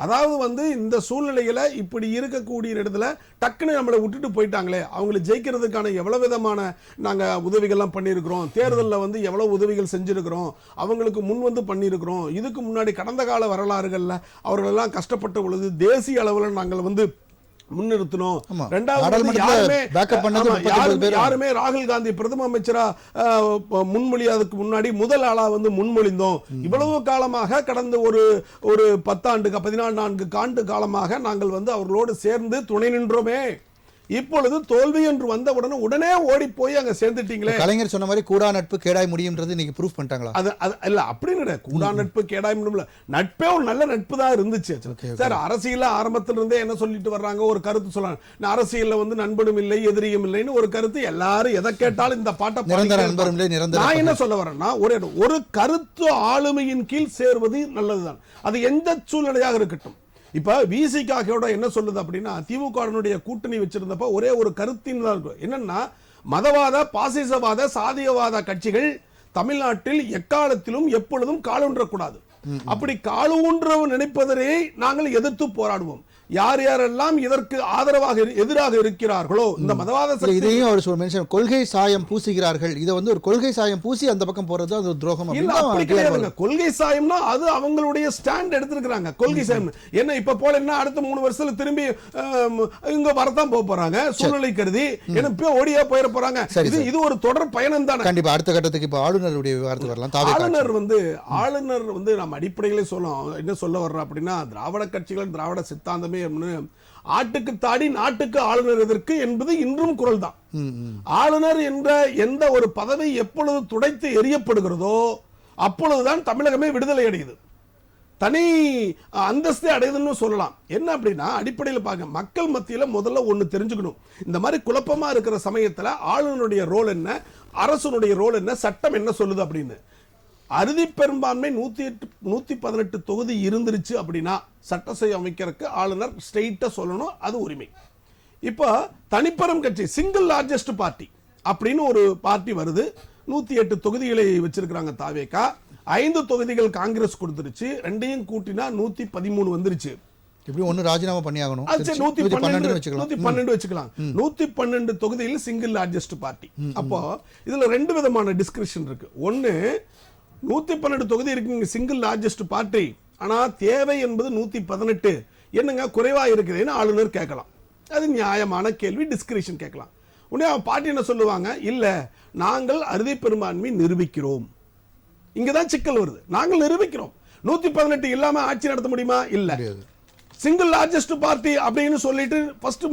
அதாவது வந்து இந்த சூழ்நிலையில இப்படி இருக்கக்கூடிய இடத்துல டக்குன்னு நம்மளை விட்டுட்டு போயிட்டாங்களே, அவங்களை ஜெயிக்கிறதுக்கான எவ்வளவு விதமான நாங்க உதவிகள்லாம் பண்ணியிருக்கிறோம், தேர்தலில் வந்து எவ்வளவு உதவிகள் செஞ்சிருக்கிறோம், அவங்களுக்கு முன் வந்து பண்ணியிருக்கிறோம். இதுக்கு முன்னாடி கடந்த கால வரலாறுகள்ல அவர்களெல்லாம் கஷ்டப்பட்ட பொழுது தேசிய அளவில் நாங்கள் வந்து முன்னிறுத்தணும். யாருமே ராகுல் காந்தி பிரதம அமைச்சரா முன்மொழியாததுக்கு முன்னாடி முதல் ஆளா வந்து முன்மொழிந்தோம். இவ்வளவு காலமாக கடந்த ஒரு 14 ஆண்டு காலமாக நாங்கள் வந்து அவர்களோடு சேர்ந்து துணை நின்றோமே. இப்பொழுது தோல்வி என்று வந்த உடனே ஓடி போய் அங்க சேர்ந்துட்டீங்களே. கலைஞர் சொன்ன மாதிரி கூடா நட்பு கேடாய் முடியும்ன்றது இன்னைக்கு ப்ரூஃப் பண்ணிட்டாங்களா? அது இல்ல அப்படின்னு கூடா நட்பு கேடாய் முடியல, நட்பே ஒரு நல்ல நட்பு தான் இருந்துச்சு சார். அரசியல ஆரம்பத்துல இருந்தே என்ன சொல்லிட்டு வர்றாங்க, ஒரு கருத்து சொல்றாங்க, அரசியல்ல வந்து நண்பனும் இல்லை எதிரியும் இல்லைன்னு ஒரு கருத்து. எல்லாரும் எதை கேட்டாலும் இந்த பாட்டை நான் என்ன சொல்ல வரேன்னா, ஒரு கருத்து ஆளுமையின் கீழ் சேர்வது நல்லதுதான், அது எந்த சூழ்நிலையாக இருக்கட்டும். இப்ப விசிகாவோட என்ன சொல்லுது அப்படின்னா, திமுக கூட்டணி வச்சிருந்தப்ப ஒரே ஒரு கருத்தின் தான் இருக்கும். என்னன்னா, மதவாத பாசிசவாத சாதியவாத கட்சிகள் தமிழ்நாட்டில் எக்காலத்திலும் எப்பொழுதும் காலூன்றக்கூடாது. அப்படி காலூன்ற நினைப்பதனை நாங்கள் எதிர்த்து போராடுவோம். யார் யாரெல்லாம் இதற்கு ஆதரவாக எதிராக இருக்கிறார்களோ இந்த மதவாத இதையும் அவர் மென்ஷன் கொள்கை சாயம் பூசுகிறார்கள். இதை வந்து ஒரு கொள்கை சாயம் பூசி அந்த பக்கம் போறது அது துரோகம் இல்ல. அப்படி கிடையாதுங்க. கொள்கை சாயம்னா அது அவங்களுடைய ஸ்டாண்ட் எடுத்திருக்காங்க. கொள்கை சாயம் என்ன இப்ப போல என்ன அடுத்த 3 வருஷத்துல திரும்பி இங்க வரதான் போறாங்க சூழ்நிலை கருதி, என்ன இப்ப ஓடியா போயிட போறாங்க. இது ஒரு தொடர் பயணம் தானே. கண்டிப்பா அடுத்த கட்டத்துக்கு இப்ப ஆளுநருடைய விவகாரத்துக்கு வரலாம். ஆளுநர் வந்து நம்ம அடிப்படையிலே சொல்லலாம், என்ன சொல்ல வர்றோம் அப்படின்னா, திராவிட கட்சிகள் திராவிட சித்தாந்தமே ஆட்டுக்கு தாடி நாட்டுக்கு ஆளுநர் எதற்கு என்பது இன்றும் குரல் தான். ஆளுநர் என்ற எந்த ஒரு பதவி எப்பொழுது துடைத்து எரியப்படுகிறதோ அப்பொழுதுதான் தமிழகமே விடுதலை அடையுது, தனி அந்தஸ்தை அடையுதுன்னு சொல்லலாம். என்ன அப்படின்னா, அடிப்படையில் பார்க்க மக்கள் மத்தியில முதல்ல ஒண்ணு தெரிஞ்சுக்கணும். இந்த மாதிரி குழப்பமா இருக்கிற சமயத்துல ஆளுநருடைய ரோல் என்ன, அரசனுடைய ரோல் என்ன, சட்டம் என்ன சொல்லுது அப்படின்னு. அறுதி பெரும்பான்மை 118 தொகுதி இருந்துருச்சு அப்படின்னா சட்டசபை அமைக்கிறதுக்கு ஆளுநர் ஸ்ட்ரெயிட்டா சொல்லணும், அது உரிமை. இப்போ தனிப்பெரும் கட்சி சிங்கிள் லார்ஜஸ்ட் பார்ட்டி அப்படின்னு ஒரு பார்ட்டி வருது, 108 தொகுதிகளை வச்சிருக்காங்க தாவேகா, 5 தொகுதிகள் காங்கிரஸ் கொடுத்துருச்சு, ரெண்டையும் கூட்டினா 113 வந்துருச்சு. இப்படி ஒன்னு ராஜினாமா பண்ணி ஆகணும். 112 வச்சுக்கலாம். 112 தொகுதியில் சிங்கிள் லார்ஜஸ்ட் பார்ட்டி. அப்போ இதுல 2 விதமான டிஸ்கஷன் இருக்கு. ஒன்னு, 112 தொகுதி இருக்குங்க சிங்கிள் லார்ஜஸ்ட் பார்ட்டி, ஆனா தேவை என்பது 118, என்னங்க குறைவா இருக்குதுன்னு ஆளுநர் கேட்கலாம். அது நியாயமான கேள்வி, டிஸ்கிரிஷன் கேட்கலாம். உடனே அவன் பார்ட்டி என்ன சொல்லுவாங்க, இல்ல நாங்கள் அறுதி பெரும்பான்மை நிரூபிக்கிறோம். இங்கதான் சிக்கல் வருது. நாங்கள் நிரூபிக்கிறோம், 118 இல்லாம ஆட்சி நடத்த முடியுமா? இல்ல, சிங்கிள் லார்ஜஸ்ட் பார்ட்டி அப்படின்னு சொல்லிட்டு ஃபர்ஸ்ட்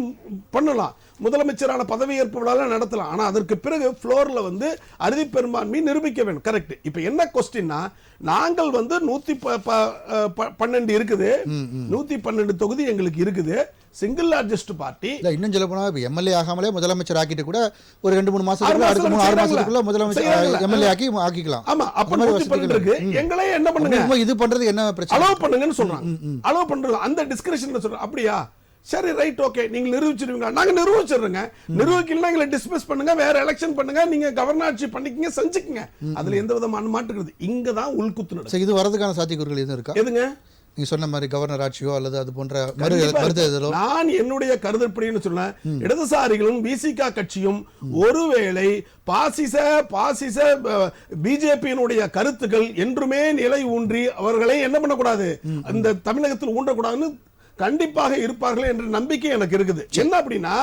பண்ணலாம், முதலமைச்சரான பதவியேற்பு விழா நடத்தலாம். ஆனா அதற்கு பிறகு ஃப்ளோர்ல வந்து அறுதி பெரும்பான்மை நிரூபிக்க வேண்டும். கரெக்ட். இப்ப என்ன கொஸ்டின்னா, நாங்கள் வந்து 112 இருக்குது, 112 தொகுதி எங்களுக்கு இருக்குது, சிங்கிள் லார்ஜஸ்ட் பார்ட்டி. இன்னும் சொல்ல போனா எம்எல்ஏ ஆகாமலே முதலமைச்சர் ஆக்கிட்டு கூட ஒரு 2-3 மாசத்துக்குள்ள அடுத்த 6 மாசத்துக்குள்ள முதலமைச்சர் எம்எல்ஏ ஆக்கிக்கலாம். ஆமா, அப்ப 112 இருக்கு. எங்களே என்ன பண்ணுங்க, இது பண்றது என்ன பிரச்சனை, அலோவ் பண்ணுங்கன்னு சொல்றாங்க. அலோவ் பண்றது அந்த டிஸ்கஷன் சொல்றாங்க. அப்படியா, சரி ரைட் ஓகே, நீங்க நிரூபிச்சிருவீங்க, நாங்க நிரூபிச்சிடுறோங்க. நிரூபிக்கல எங்களை டிஸ்மிஸ் பண்ணுங்க, வேற எலெக்ஷன் பண்ணுங்க, நீங்க கவர்னர் ஆட்சி பண்ணிக்கங்க, செஞ்சுக்கங்க. அதுல எந்த விதமான மாற்றுக்கிறது இங்க தான் உள்குத்து நடக்குது. இது வரதுக்கான சாத்தியக்கூறுகள் எதுவும் இருக்கா? எதுங்க நீங்க சொன்ன மாதிரி கவர்னர் ஆட்சியோ அல்லது அது போன்ற மறுதேர்தலோ? நான் என்னுடைய கருதப்படின்னு சொன்னேன், இடதுசாரிகளும் விசிகா கட்சியும் ஒருவேளை பாசிச பிஜேபியினுடைய கருத்துக்கள் என்றுமே நிலை ஊன்றி அவர்களை என்ன பண்ணக்கூடாது, இந்த தமிழகத்தில் ஊன்றக்கூடாதுன்னு கண்டிப்பாக இருப்பார்கள் என்ற நம்பிக்கை எனக்கு இருக்குது. என்ன அப்படின்னா,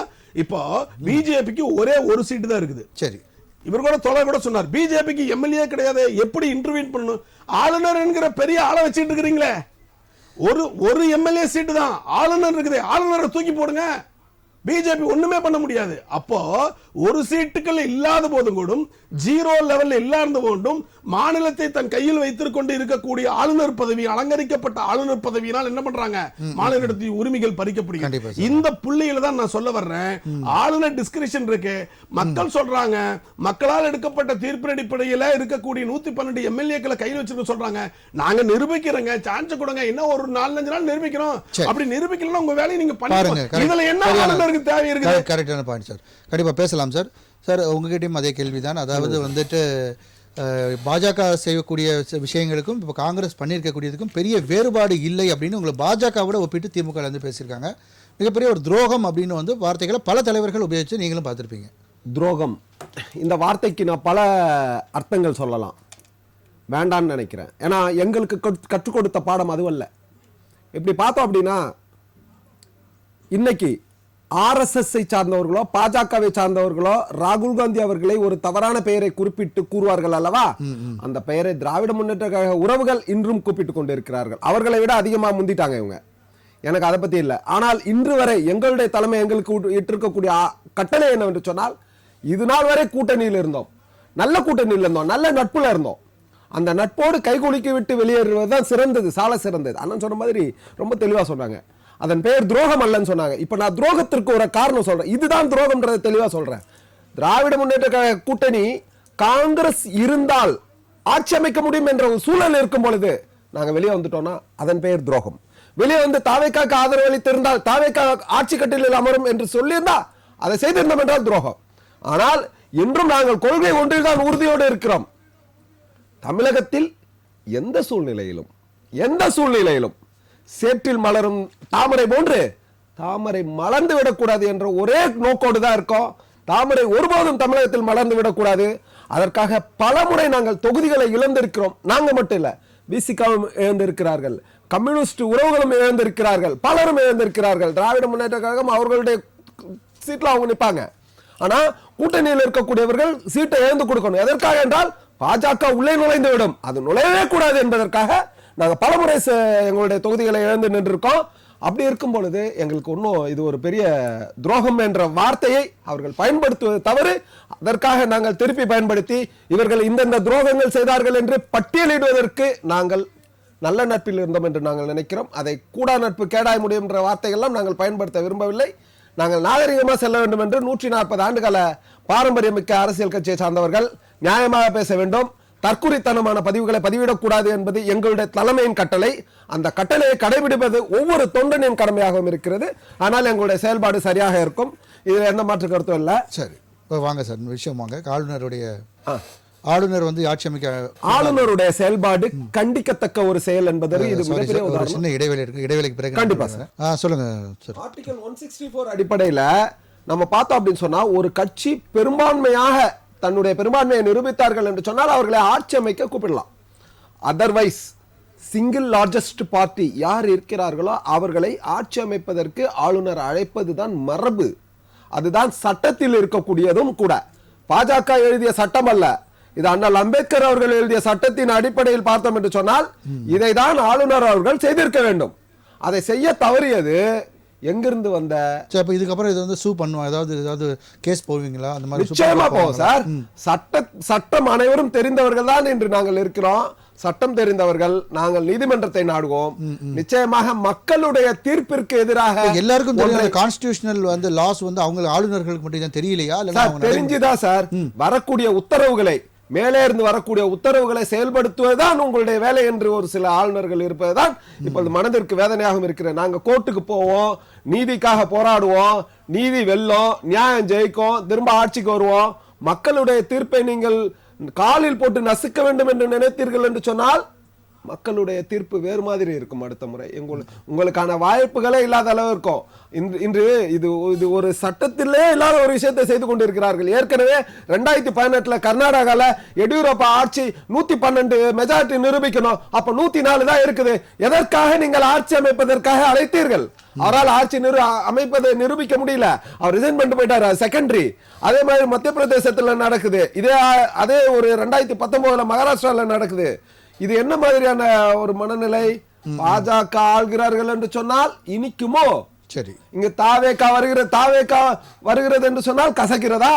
இப்போ பிஜேபிக்கு ஒரே ஒரு சீட்டு தான் இருக்குது. சரி, இவர் கூட கூட சொன்னார், பிஜேபிக்கு எம்எல்ஏ கிடையாது, எப்படி இன்டர்வியூ பண்ணணும், ஆளுநர் என்கிற பெரிய ஆளை வச்சுட்டு இருக்கிறீங்களே, ஒரு எம்எல்ஏ சீட்டு தான் ஆளுநர் இருக்குது, ஆளுநரை தூக்கி போடுங்க, பிஜேபி ஒண்ணுமே பண்ண முடியாது. அப்போ ஒரு சீட்டுகள் இல்லாத போதும் கூட, 0 லெவல்ல இல்லாத போதும் மாநிலத்தை தன் கையில் வைத்துக் கொண்டு இருக்கக்கூடிய ஆளுநர் பதவி, அலங்கரிக்கப்பட்ட ஆளுநர் பதவியினால் என்ன பண்றாங்க, மாநிலத்தின் உரிமைகள் பறிக்கப்படுகிறது. இந்த புள்ளியில தான் நான் சொல்ல வர்றேன். ஆளுநர் டிஸ்கிரிஷன் இருக்கு, மக்கள் சொல்றாங்க, மக்களால் எடுக்கப்பட்ட தீர்ப்பின் அடிப்படையில் இருக்கக்கூடிய 112 எம்எல்ஏக்களை கையில் வச்சிருக்க சொல்றாங்க, நாங்க நிரூபிக்கிறோங்க, சான்ஸ் கொடுங்க, இன்னும் ஒரு 4-5 நாள் நிரூபிக்கிறோம். அப்படி நிரூபிக்கலாம், உங்க வேலையை நீங்க பண்ணுங்க. இதுல என்ன ஆளுநருக்கு தேவை இருக்குது? கரெக்டான பாயிண்ட் சார், கண்டிப்பா பேசலாம் சார். சார் உங்ககிட்டயும் அதே கேள்விதான். அதாவது வந்துட்டு பாஜக செய்யக்கூடிய விஷயங்களுக்கும் இப்போ காங்கிரஸ் பண்ணியிருக்கக்கூடியதுக்கும் பெரிய வேறுபாடு இல்லை அப்படின்னு உங்களை பாஜகவோட ஒப்பிட்டு திமுக வந்து பேசியிருக்காங்க. மிகப்பெரிய ஒரு துரோகம் அப்படின்னு வந்து வார்த்தைகளை பல தலைவர்கள் உபயோகித்து நீங்களும் பார்த்துருப்பீங்க. துரோகம் இந்த வார்த்தைக்கு நான் பல அர்த்தங்கள் சொல்லலாம், வேண்டான்னு நினைக்கிறேன். ஏன்னா எங்களுக்கு கற்றுக் கொடுத்த பாடம் அதுவல்ல. இப்படி பார்த்தோம் அப்படின்னா, இன்னைக்கு ஆர்எஸ்எஸ்ஐ சார்ந்தவர்களோ பாஜகவை சார்ந்தவர்களோ ராகுல் காந்தி அவர்களை ஒரு தவறான பெயரை குறிப்பிட்டு கூறுவார்கள் அல்லவா, அந்த பெயரை திராவிட முன்னேற்ற கழக உறவுகள் இன்றும் கூப்பிட்டு கொண்டிருக்கிறார்கள். அவர்களை விட அதிகமாக முந்திட்டாங்க இவங்க. எனக்கு அதை பத்தி இல்லை. ஆனால் இன்று வரை எங்களுடைய தலைமை எங்களுக்கு இட்டிருக்கக்கூடிய கட்டளை என்னவென்று சொன்னால், இது நாள் வரை கூட்டணியில் இருந்தோம், நல்ல கூட்டணியில் இருந்தோம், நல்ல நட்புல இருந்தோம். அந்த நட்போடு கைகுலுக்கி விட்டு வெளியேறுவதுதான் சிறந்தது, சால சிறந்தது. அண்ணன் சொன்ன மாதிரி ரொம்ப தெளிவா சொன்னாங்க. அதன் பெயர் துரோகம் அல்லன்னு சொன்னாங்க. இப்ப நான் துரோகத்திற்கு ஒரு காரணம் சொல்றேன், இதுதான் துரோகம்ன்றதை தெளிவா சொல்றேன். திராவிட முன்னேற்ற கழக கூட்டணி காங்கிரஸ் இருந்தால் ஆட்சி அமைக்க முடியும் என்ற ஒரு சூழல் இருக்கும் பொழுது நாங்க வெளியே வந்துட்டோம்னா அதன் பெயர் துரோகம். வெளியே வந்து தாவேக்காக்கு ஆதரவு அளித்திருந்தால் தாவேக்கா ஆட்சி கட்டிலில் அமரும் என்று சொல்லியிருந்தா அதை செய்திருந்தோம் என்றால் துரோகம். ஆனால் இன்றும் நாங்கள் கொள்கை ஒன்றில் தான் உறுதியோடு இருக்கிறோம். தமிழகத்தில் எந்த சூழ்நிலையிலும் சேற்றில் மலரும் தாமரை போன்று தாமரை மலர்ந்து விடக்கூடாது என்ற ஒரே நோக்கோடு தான் இருக்கோம். தாமரை ஒருபோதும் தமிழகத்தில் மலர்ந்து விடக்கூடாது. அதற்காக பல முறை நாங்கள் தொகுதிகளை இழந்திருக்கிறோம். நாங்க மட்டும் இல்ல, பிசிகாவும் இழந்திருக்கிறார்கள், கம்யூனிஸ்ட் உறவுகளும் இழந்திருக்கிறார்கள், பலரும் இழந்திருக்கிறார்கள். திராவிட முன்னேற்ற கழகம் அவர்களுடைய சீட்ல அவங்க நிற்பாங்க. ஆனா கூட்டணியில் இருக்கக்கூடியவர்கள் சீட்டை இழந்து கொடுக்கணும். எதற்காக என்றால் பாஜக உள்ளே நுழைந்து விடும், அது நுழையவே கூடாது என்பதற்காக நாங்க பலமுறை எங்களுடைய தொகுதிகளை இழந்து நின்றிருக்கோம். அப்படி இருக்கும் பொழுது எங்களுக்கு இன்னும் இது ஒரு பெரிய துரோகம் என்ற வார்த்தையை அவர்கள் பயன்படுத்துவது தவறு. அதற்காக நாங்கள் திருப்பி பயன்படுத்தி இவர்கள் இந்தந்த துரோகங்கள் செய்தார்கள் என்று பட்டியலிடுவதற்கு நாங்கள் நல்ல நட்பில் இருந்தோம் என்று நாங்கள் நினைக்கிறோம். அதை கூடா நட்பு கேடாய் முடியும் என்ற வார்த்தைகள்லாம் நாங்கள் பயன்படுத்த விரும்பவில்லை. நாங்கள் நாகரிகமாக செல்ல வேண்டும் என்று 140 ஆண்டுகால பாரம்பரியமிக்க அரசியல் கட்சியை சார்ந்தவர்கள் நியாயமாக பேச வேண்டும். தற்குறித்தனமான பதிவுகளை பதிவிடக்கூடாது என்பது எங்களுடைய தலைமையின் கட்டளை. அந்த கட்டளையை கடைபிடிப்பது ஒவ்வொரு தொண்டனின் கடமையாகவும் இருக்கிறது. ஆனால் எங்களுடைய செயல்பாடு சரியாக இருக்கும், இதில் எந்த மாற்று கருத்தும் இல்லை. சரி, இப்போ வாங்க சார் விஷயம் வாங்க. ஆளுநர் வந்து ஆட்சி அமைக்க ஆளுநருடைய செயல்பாடு கண்டிக்கத்தக்க ஒரு செயல் என்பதற்கு இது மிகப்பெரிய ஒரு உதாரணம். சின்ன இடைவேளைக்கு பிறகு கண்டிப்பா சொல்லுங்க சார். ஆர்டிகல் 164 அடிப்படையில் நம்ம பார்த்தோம் அப்படின்னு சொன்னா, ஒரு கட்சி பெரும்பான்மையாக தன்னுடைய பெரும்பான்மையை நிரூபித்தார்கள் என்று சொன்னால் அவர்களை ஆட்சி அமைக்க கூப்பிடலாம். அதர்வைஸ் சிங்கிள் லார்ஜஸ்ட் பார்ட்டி யார் இருக்கிறார்களோ அவர்களை ஆட்சி அமைப்பதற்கு ஆளுநர் அழைப்பதுதான் மரபு. அதுதான் சட்டத்தில் இருக்கக்கூடியதும் கூட. பாஜக எழுதிய சட்டம் அல்ல, இது அண்ணல் அம்பேத்கர் அவர்கள் எழுதிய சட்டத்தின் அடிப்படையில் பார்த்தோம் என்று சொன்னால் இதைதான் ஆளுநர் அவர்கள் செய்திருக்க வேண்டும். அதை செய்ய தவறியது எங்கிருந்து வந்த இதுக்கப்புறம் இது வந்து சூ பண்ணுவோம், ஏதாவது கேஸ் போவீங்களா? அந்த மாதிரி நிச்சயமா போவோம் சார். சட்டம் அனைவரும் தெரிந்தவர்கள் தான் என்று நாங்கள் இருக்கிறோம். சட்டம் தெரிந்தவர்கள் நாங்கள் நீதிமன்றத்தை நாடுவோம். நிச்சயமாக மக்களுடைய தீர்ப்பிற்கு எதிராக எல்லாருக்கும் தெரியும். கான்ஸ்டிடியூஷனல் வந்து லாஸ் வந்து அவங்க ஆளுநர்களுக்கு மட்டும் தான் தெரியலையா? தெரிஞ்சுதான் சார். வரக்கூடிய உத்தரவுகளை, மேலே இருந்து வரக்கூடிய உத்தரவுகளை செயல்படுத்துவதுதான் உங்களுடைய வேலை என்று ஒரு சில ஆளுநர்கள் இருப்பதுதான் இப்பொழுது மனதிற்கு வேதனையாகவும் இருக்கிறது. நாங்க கோர்ட்டுக்கு போவோம், நீதிக்காக போராடுவோம், நீதி வெல்லும், நியாயம் ஜெயிக்கும், திரும்ப ஆட்சிக்கு வருவோம். மக்களுடைய தீர்ப்பை நீங்கள் காலில் போட்டு நசுக்க வேண்டும் என்று நினைத்தீர்கள் என்று சொன்னால் மக்களுடைய தீர்ப்பு வேறு மாதிரி இருக்கும். அடுத்த முறை உங்களுக்கான வாய்ப்புகளே இல்லாத அளவு இருக்கும். இன்று இது ஒரு சட்டத்திலே இல்லாத ஒரு விஷயத்தை செய்து கொண்டிருக்கிறார்கள். ஏற்கனவே 2018 கர்நாடகால எடியூரப்பா ஆட்சி 112 மெஜாரிட்டி நிரூபிக்கணும், அப்ப 104 தான் இருக்குது. எதற்காக நீங்கள் ஆட்சி அமைப்பதற்காக அழைத்தீர்கள்? அவரால் ஆட்சி அமைப்பதை நிரூபிக்க முடியல, அவர் ரிசைன் பண்ணிட்டு போயிட்டாரு, செகண்டரி. அதே மாதிரி மத்திய பிரதேசத்துல நடக்குது, அதே ஒரு 2019 மகாராஷ்டிரால நடக்குது. இது என்ன மாதிரியான ஒரு மனநிலை? பாஜக ஆள்கிறார்கள் என்று சொன்னால் இனிக்குமோ? சரி, இங்க தாவேக்கா வருகிறது என்று சொன்னால் கசக்கிறதா?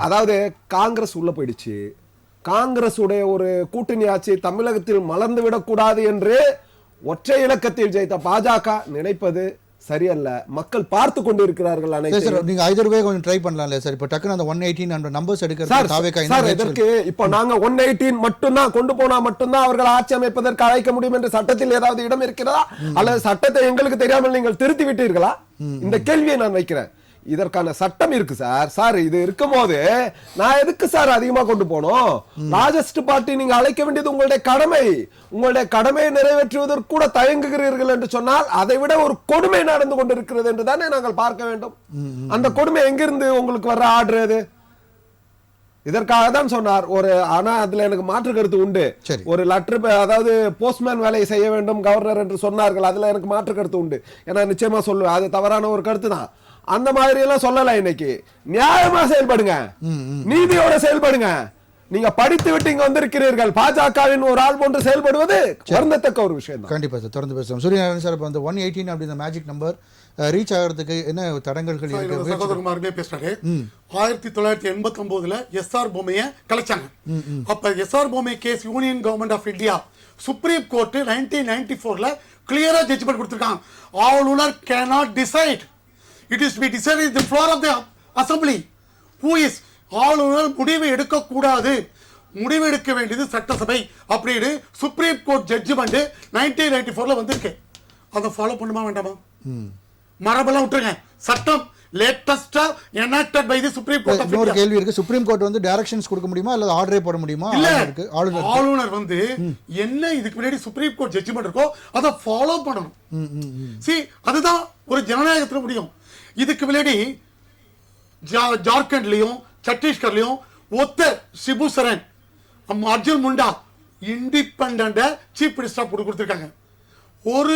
அதாவது காங்கிரஸ் உள்ள போயிடுச்சு. காங்கிரஸ் உடைய ஒரு கூட்டணி ஆட்சி தமிழகத்தில் மலர்ந்து விடக்கூடாது என்று ஒற்றை இலக்கத்தில் ஜெயித்த பாஜக நினைப்பது சரியல்ல. மக்கள் பார்த்து கொண்டு இருக்கிறார்கள். நீங்க either way கொஞ்சம் ட்ரை பண்ணலாம்ல சார். இப்போ டக்குனு அந்த 118 அந்த நம்பர்ஸ் எடுக்கிறது தாவேக்கா சார். இதற்கு இப்போ நாங்க 118 மட்டும்தான் கொண்டு போனா மட்டும்தான் அவர்கள் ஆட்சி அமைப்பதற்கு அழைக்க முடியும் என்று சட்டத்தில் ஏதாவது இடம் இருக்கிறதா? அல்லது சட்டத்தை எங்களுக்கு தெரியாமல் நீங்கள் திருத்தி விட்டீர்களா? இந்த கேள்வியை நான் வைக்கிறேன். இதற்கான சட்டம் இருக்கு சார். இது இருக்கும் போது நான் எதுக்கு சார் அதிகமா கொண்டு போனோம்? லார்ஜஸ்ட் பார்ட்டி நீங்க அழைக்க வேண்டியது உங்களுடைய கடமை. உங்களுடைய கடமையை நிறைவேற்றுவதற்கு கூட தயங்குகிறீர்கள் என்று சொன்னால் அதை விட ஒரு கொடுமை நடந்து கொண்டிருக்கிறது என்று தானே நாங்கள் பார்க்க வேண்டும். அந்த கொடுமை எங்கிருந்து உங்களுக்கு வர்ற ஆர்டர் அது? இதற்காக தான் சொன்னார் ஆனா அதுல எனக்கு மாற்று கருத்து உண்டு. ஒரு லெட்டர், அதாவது போஸ்ட்மேன் வேலையை செய்ய வேண்டும் கவர்னர் என்று சொன்னார்கள். அதுல எனக்கு மாற்று கருத்து உண்டு. ஏன்னா நிச்சயமா சொல்லுவேன், அது தவறான ஒரு கருத்து தான். அந்த மாதிரி எல்லாம் சொல்லல. இன்னைக்கு நியாயமா செயல்படுங்க, நீதியோட செயல்படுங்க. நீங்க படித்து விட்டு இங்க வந்திருக்கிறீர்கள். பாஜகவின் ஒரு ஆள் போன்று செயல்படுவது வருந்தத்தக்க ஒரு விஷயம் தான். கண்டிப்பா சார், தொடர்ந்து பேசுவோம். சூரியநாராயணன் சார், இப்போ அந்த 118 அப்படின்ற மேஜிக் நம்பர் ரீச் ஆகிறதுக்கு என்ன தடங்கல்கள் இருக்கு? சகோதரகுமாருமே பேசுறாரு. 1989 எஸ்ஆர் பொம்மையை கலைச்சாங்க. அப்ப S R Bommai case union government of India supreme court 1994 கிளியரா ஜட்ஜ்மெண்ட் கொடுத்திருக்காங்க. ஆளுநர் cannot decide, it is to be decided in the floor of the assembly. Who is ஆளுநர் முடிவு எடுக்க கூடாது, முடிவு எடுக்க வேண்டியது சட்டசபை அப்படின்னு சுப்ரீம் கோர்ட் ஜட்ஜ்மெண்ட் 1994 வந்திருக்கு. அதை ஃபாலோ பண்ணுமா வேண்டாமா? மரபெல்லாம் விட்டுருங்க. சட்டம் லேட்டஸ்டா enacted by the Supreme Court of இன்னொரு India. கேள்வி இருக்கு. சுப்ரீம் கோர்ட் வந்து டைரக்ஷன்ஸ் கொடுக்க முடியுமா அல்லது ஆர்டரே போட முடியுமா? இல்ல, ஆளுநர் ஆளுநர் வந்து என்ன இதுக்கு முன்னாடி சுப்ரீம் கோர்ட் ஜட்ஜ்மெண்ட் இருக்கோ அதை ஃபாலோ பண்ணணும். See, அதுதான் ஒரு ஜனநாயகத்துல முடியும். இதுக்கு முன்னாடி ஜார்க்கண்ட்லயும் சத்தீஸ்கர்லயும் ஒத்தர் சிபு சரண், அர்ஜுன் முண்டா இண்டிபெண்டன்ட சீஃப் மினிஸ்டரா கொடுத்திருக்காங்க. ஒரு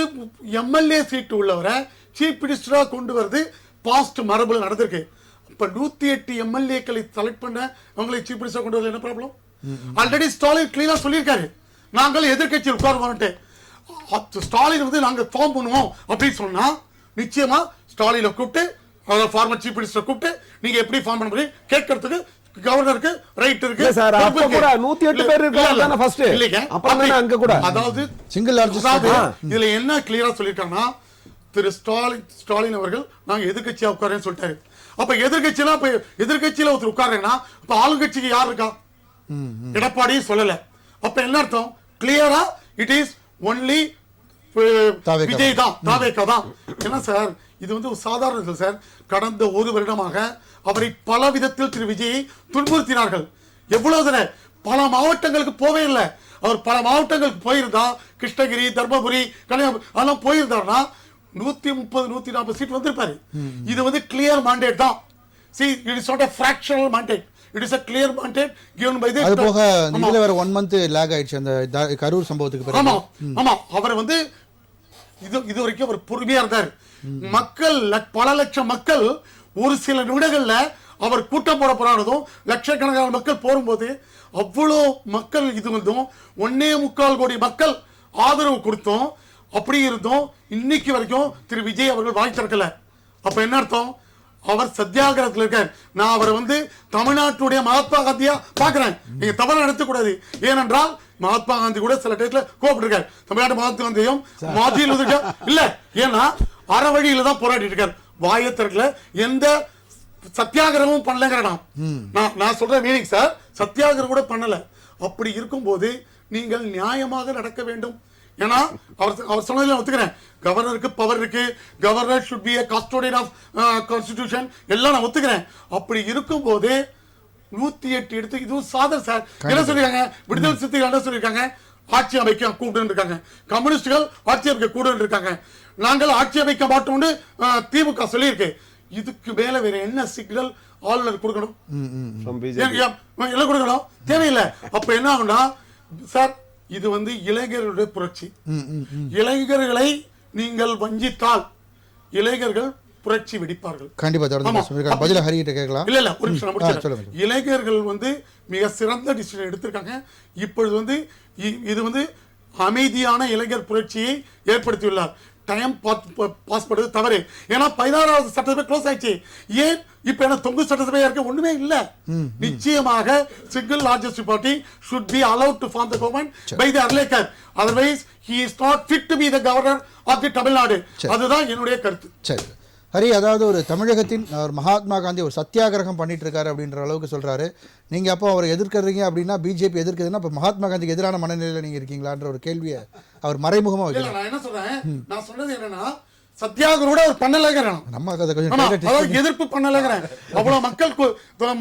எம்எல்ஏ சீட்டு உள்ளவரை சீஃப் மினிஸ்டரா கொண்டு வருது பாஸ்ட் மரபுல நடந்திருக்கு. இப்ப 108 எம்எல்ஏக்களை செலக்ட் பண்ண அவங்களை சீஃப் மினிஸ்டர் கொண்டு வரல, என்ன ப்ராப்ளம்? ஆல்ரெடி ஸ்டாலின் கிளீனா சொல்லியிருக்காரு, நாங்கள் எதிர்கட்சி உட்காருவோம். ஸ்டாலின் வந்து நாங்க ஃபார்ம் பண்ணுவோம் அப்படின்னு சொன்னா நிச்சயமா ஸ்டாலினை கூப்பிட்டு ஃபார்மர் சீஃப் மினிஸ்டர் கூப்பிட்டு நீங்க எப்படி ஃபார்ம் பண்ண முடியும் கேட்கறதுக்கு கவர்னருக்கு ரைட் இருக்கு சார். அப்ப கூட 108 பேர் இருக்காங்க தான ஃபர்ஸ்ட். அப்புறம் தான அங்க கூட அதாவது சிங்கிள் லார்ஜஸ்ட். இதுல என்ன கிளியரா சொல்லிருக்காங்கன்னா, திரு ஸ்டாலின் அவர்கள் நாங்க எதிர்கட்சியா உட்காரேன்னு சொல்லிட்டாரு. அப்ப எதிர்கட்சியில ஒருத்தர் உட்காருன்னா அப்ப ஆளுங்கட்சிக்கு யார் இருக்கா? எடப்பாடி சொல்லல. அப்ப என்ன அர்த்தம்? கிளியரா இட் இஸ் ஒன்லி விஜய் தான், தாவேகா தான். என்ன சார், இது வந்து ஒரு சாதாரண சார். கடந்த ஒரு வருடமாக அவரை பல விதத்தில் திரு விஜயை துன்புறுத்தினார்கள். எவ்வளவு பல மாவட்டங்களுக்கு போவே இல்லை. அவர் பல மாவட்டங்களுக்கு போயிருந்தா, கிருஷ்ணகிரி, தர்மபுரி, கன்னியாகுமரி அதெல்லாம் போயிருந்தாருன்னா 130-140 சீட் வந்திருப்பாரு. இது வந்து கிளியர் மாண்டேட் தான். See, it is not a fractional mandate. It is a clear mandate given by the. அது போக இதுல வேற 1 month லாக் ஆயிடுச்சு அந்த கரூர் சம்பவத்துக்கு பிறகு. ஆமா, அவர் வந்து இது வரைக்கும் அவர் பொறுமையா இருந்தார். மக்கள் பல லட்சம் மக்கள் ஒரு சில நிமிடங்கள்ல அவர் கூட்டம் போட போறானதும் லட்சக்கணக்கான மக்கள் போகும்போது அவ்வளோ மக்கள் இது வந்தும் 1.25 கோடி மக்கள் ஆதரவு கொடுத்தோம். அப்படி இருந்தோம் இன்னைக்கு வரைக்கும் திரு விஜய் அவர்கள் வாய் திறக்கல. அப்ப என்ன அர்த்தம்? அவர் சத்தியாகிரகத்தில் இருக்கார். நான் அவரை வந்து தமிழ்நாட்டுடைய மகாத்மா காந்தியா பாக்குறேன். நீங்க தவறு நடத்தக்கூடாது. ஏனென்றால் மகாத்மா காந்தி கூட சில டயத்துல கோபப்பட்டிருக்காரு. தமிழ்நாட்டு மகாத்மா காந்தியும் மாதியில் இல்ல, ஏன்னா அற வழியில தான் போராடி இருக்காரு. வாயை திறக்கல, எந்த சத்தியாகிரகமும் பண்ணலங்கிறா. நான் சொல்ற மீனிங் சார், சத்தியாகிரகம் கூட பண்ணல. அப்படி இருக்கும்போது நீங்கள் நியாயமாக நடக்க வேண்டும். ஏன்னா அவர் சொன்னதில் ஒத்துக்கிறேன், கவர்னருக்கு பவர் இருக்கு, governor should be a custodian of constitution எல்லாம் நான் ஒத்துக்கிறேன். அப்படி இருக்கும்போது 108 எடுத்து இது சாதர் சார். என்ன சொல்லிருக்காங்க? விடுதலை சிறுத்தைகள் என்ன சொல்லியிருக்காங்க? ஆட்சி அமைக்க கூடுன்னு இருக்காங்க. கம்யூனிஸ்டுகள் ஆட்சி அமைக்க கூடுன்னு இருக்காங்க. நாங்கள் ஆட்சி அமைக்க மாட்டோம்னு திமுக சொல்லியிருக்கு. இதுக்கு மேல வேற என்ன சிக்னல் ஆளுநர் கொடுக்கணும்? எல்லாம் கொடுக்கணும் தேவையில்லை. அப்ப என்ன ஆகும்னா சார், இது வந்து இளைஞர்களுடைய புரட்சி. இளைஞர்களை நீங்கள் வஞ்சித்தால் இளைஞர்கள் புரட்சி வெடிப்பார்கள். கண்டிப்பா பதில ஹரிகிட்ட கேட்கலாம். இல்ல ஒரு நிமிஷம் முடிச்சேன். இளைஞர்கள் வந்து மிக சிறந்த டிசிஷன் எடுத்திருக்காங்க. இப்பொழுது வந்து இது வந்து அமைதியான இளைஞர் புரட்சியை ஏற்படுத்தியுள்ளார். டைம் பாஸ் பண்றது தவறு. ஏன்னா 16வது சட்டசபை க்ளோஸ் ஆயிடுச்சு. ஏன் இப்ப என்ன தொங்கு சட்டசபையா இருக்கு? ஒண்ணுமே இல்ல. நிச்சயமாக single largest party should be allowed to form the government by the Arlekar. Otherwise he is not fit to be the governor of the Tamil Nadu. அதுதான் என்னுடைய கருத்து. சரி ஹரி, அதாவது ஒரு தமிழகத்தின் மகாத்மா காந்தி ஒரு சத்தியாகிரகம் பண்ணிட்டு இருக்காரு அப்படின்ற அளவுக்கு சொல்றாரு. நீங்க அப்போ அவரை எதிர்க்கிறீங்க அப்படின்னா, பிஜேபி எதிர்க்குதுன்னா அப்ப மகாத்மா காந்திக்கு எதிரான மனநிலையில நீங்க இருக்கீங்களான்ற ஒரு கேள்வியை அவர் மறைமுகமா வைக்கிறார். நான் என்ன சொல்றேன், நான் சொன்னது என்னன்னா சத்தியாகிரகம் அவர் பண்ணலங்கிறேன். நம்ம அதை கொஞ்சம் எதிர்ப்பு பண்ணலங்கிறேன். அவ்வளவு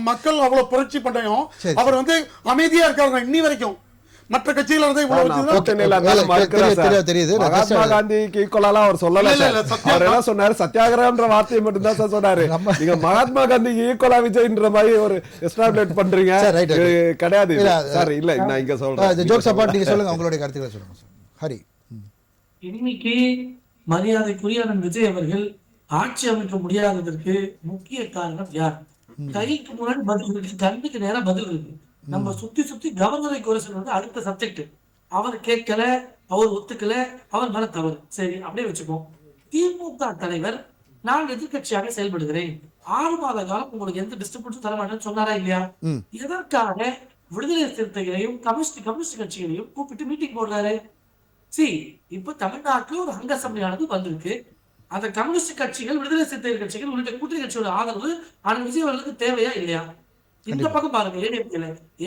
மக்கள் அவ்வளவு புரட்சி பண்ணையும் அவர் வந்து அமைதியா இருக்காங்க இன்னி வரைக்கும். மற்ற கட்சிகள் மகாத்மா காந்திக்கு ஈக்குவலா அவர் சொல்லல. அவர் என்ன சொன்னாரு? சத்தியாகிரகம்ன்ற வார்த்தையை மட்டும் தான் சார் சொன்னாரு. நீங்க மகாத்மா காந்திக்கு ஈக்குவலா விஜய்ன்ற மாதிரி ஒரு எஸ்டாப்லிஷ் பண்றீங்க. கிடையாது சார். இல்ல நான் இங்க சொல்றேன். ஜோக்ஸ் அபார்ட் நீங்க சொல்லுங்க, உங்களுடைய கருத்துக்களை சொல்லுங்க ஹரி. இன்னைக்கு மரியாதைக்குரிய விஜய் அவர்கள் ஆட்சி அமைக்க முடியாததற்கு முக்கிய காரணம் யார்? கைக்கு முன்னாடி பதில் இருக்கு, கண்ணுக்கு நேரம் பதில் இருக்கு. நம்ம சுத்தி சுத்தி கவர்னரை குறை சொல்றது அடுத்த சப்ஜெக்ட். அவர் கேட்கல, அவர் ஒத்துக்கல, அவர் மேல தவறு. சரி, அப்படியே வச்சுப்போம். திமுக தலைவர் நான் எதிர்கட்சியாக செயல்படுகிறேன், 6 மாத காலம் உங்களுக்கு எந்த டிஸ்ட்ரிபியூஷன் தர மாட்டேன்னு சொன்னாரா இல்லையா? எதற்காக விடுதலை சிறுத்தைகளையும் கம்யூனிஸ்ட் கட்சிகளையும் கூப்பிட்டு மீட்டிங் போடுறாரு? இப்ப தமிழ்நாட்டுல ஒரு அங்க அசம்பிளியானது வந்திருக்கு. அந்த கம்யூனிஸ்ட் கட்சிகள், விடுதலை சிறுத்தைகள் கட்சிகள் உள்ளிட்ட கூட்டணி கட்சியோட ஆதரவு அண்ணன் விஜய் அவர்களுக்கு தேவையா இல்லையா? இந்த பக்கம் பாருங்க,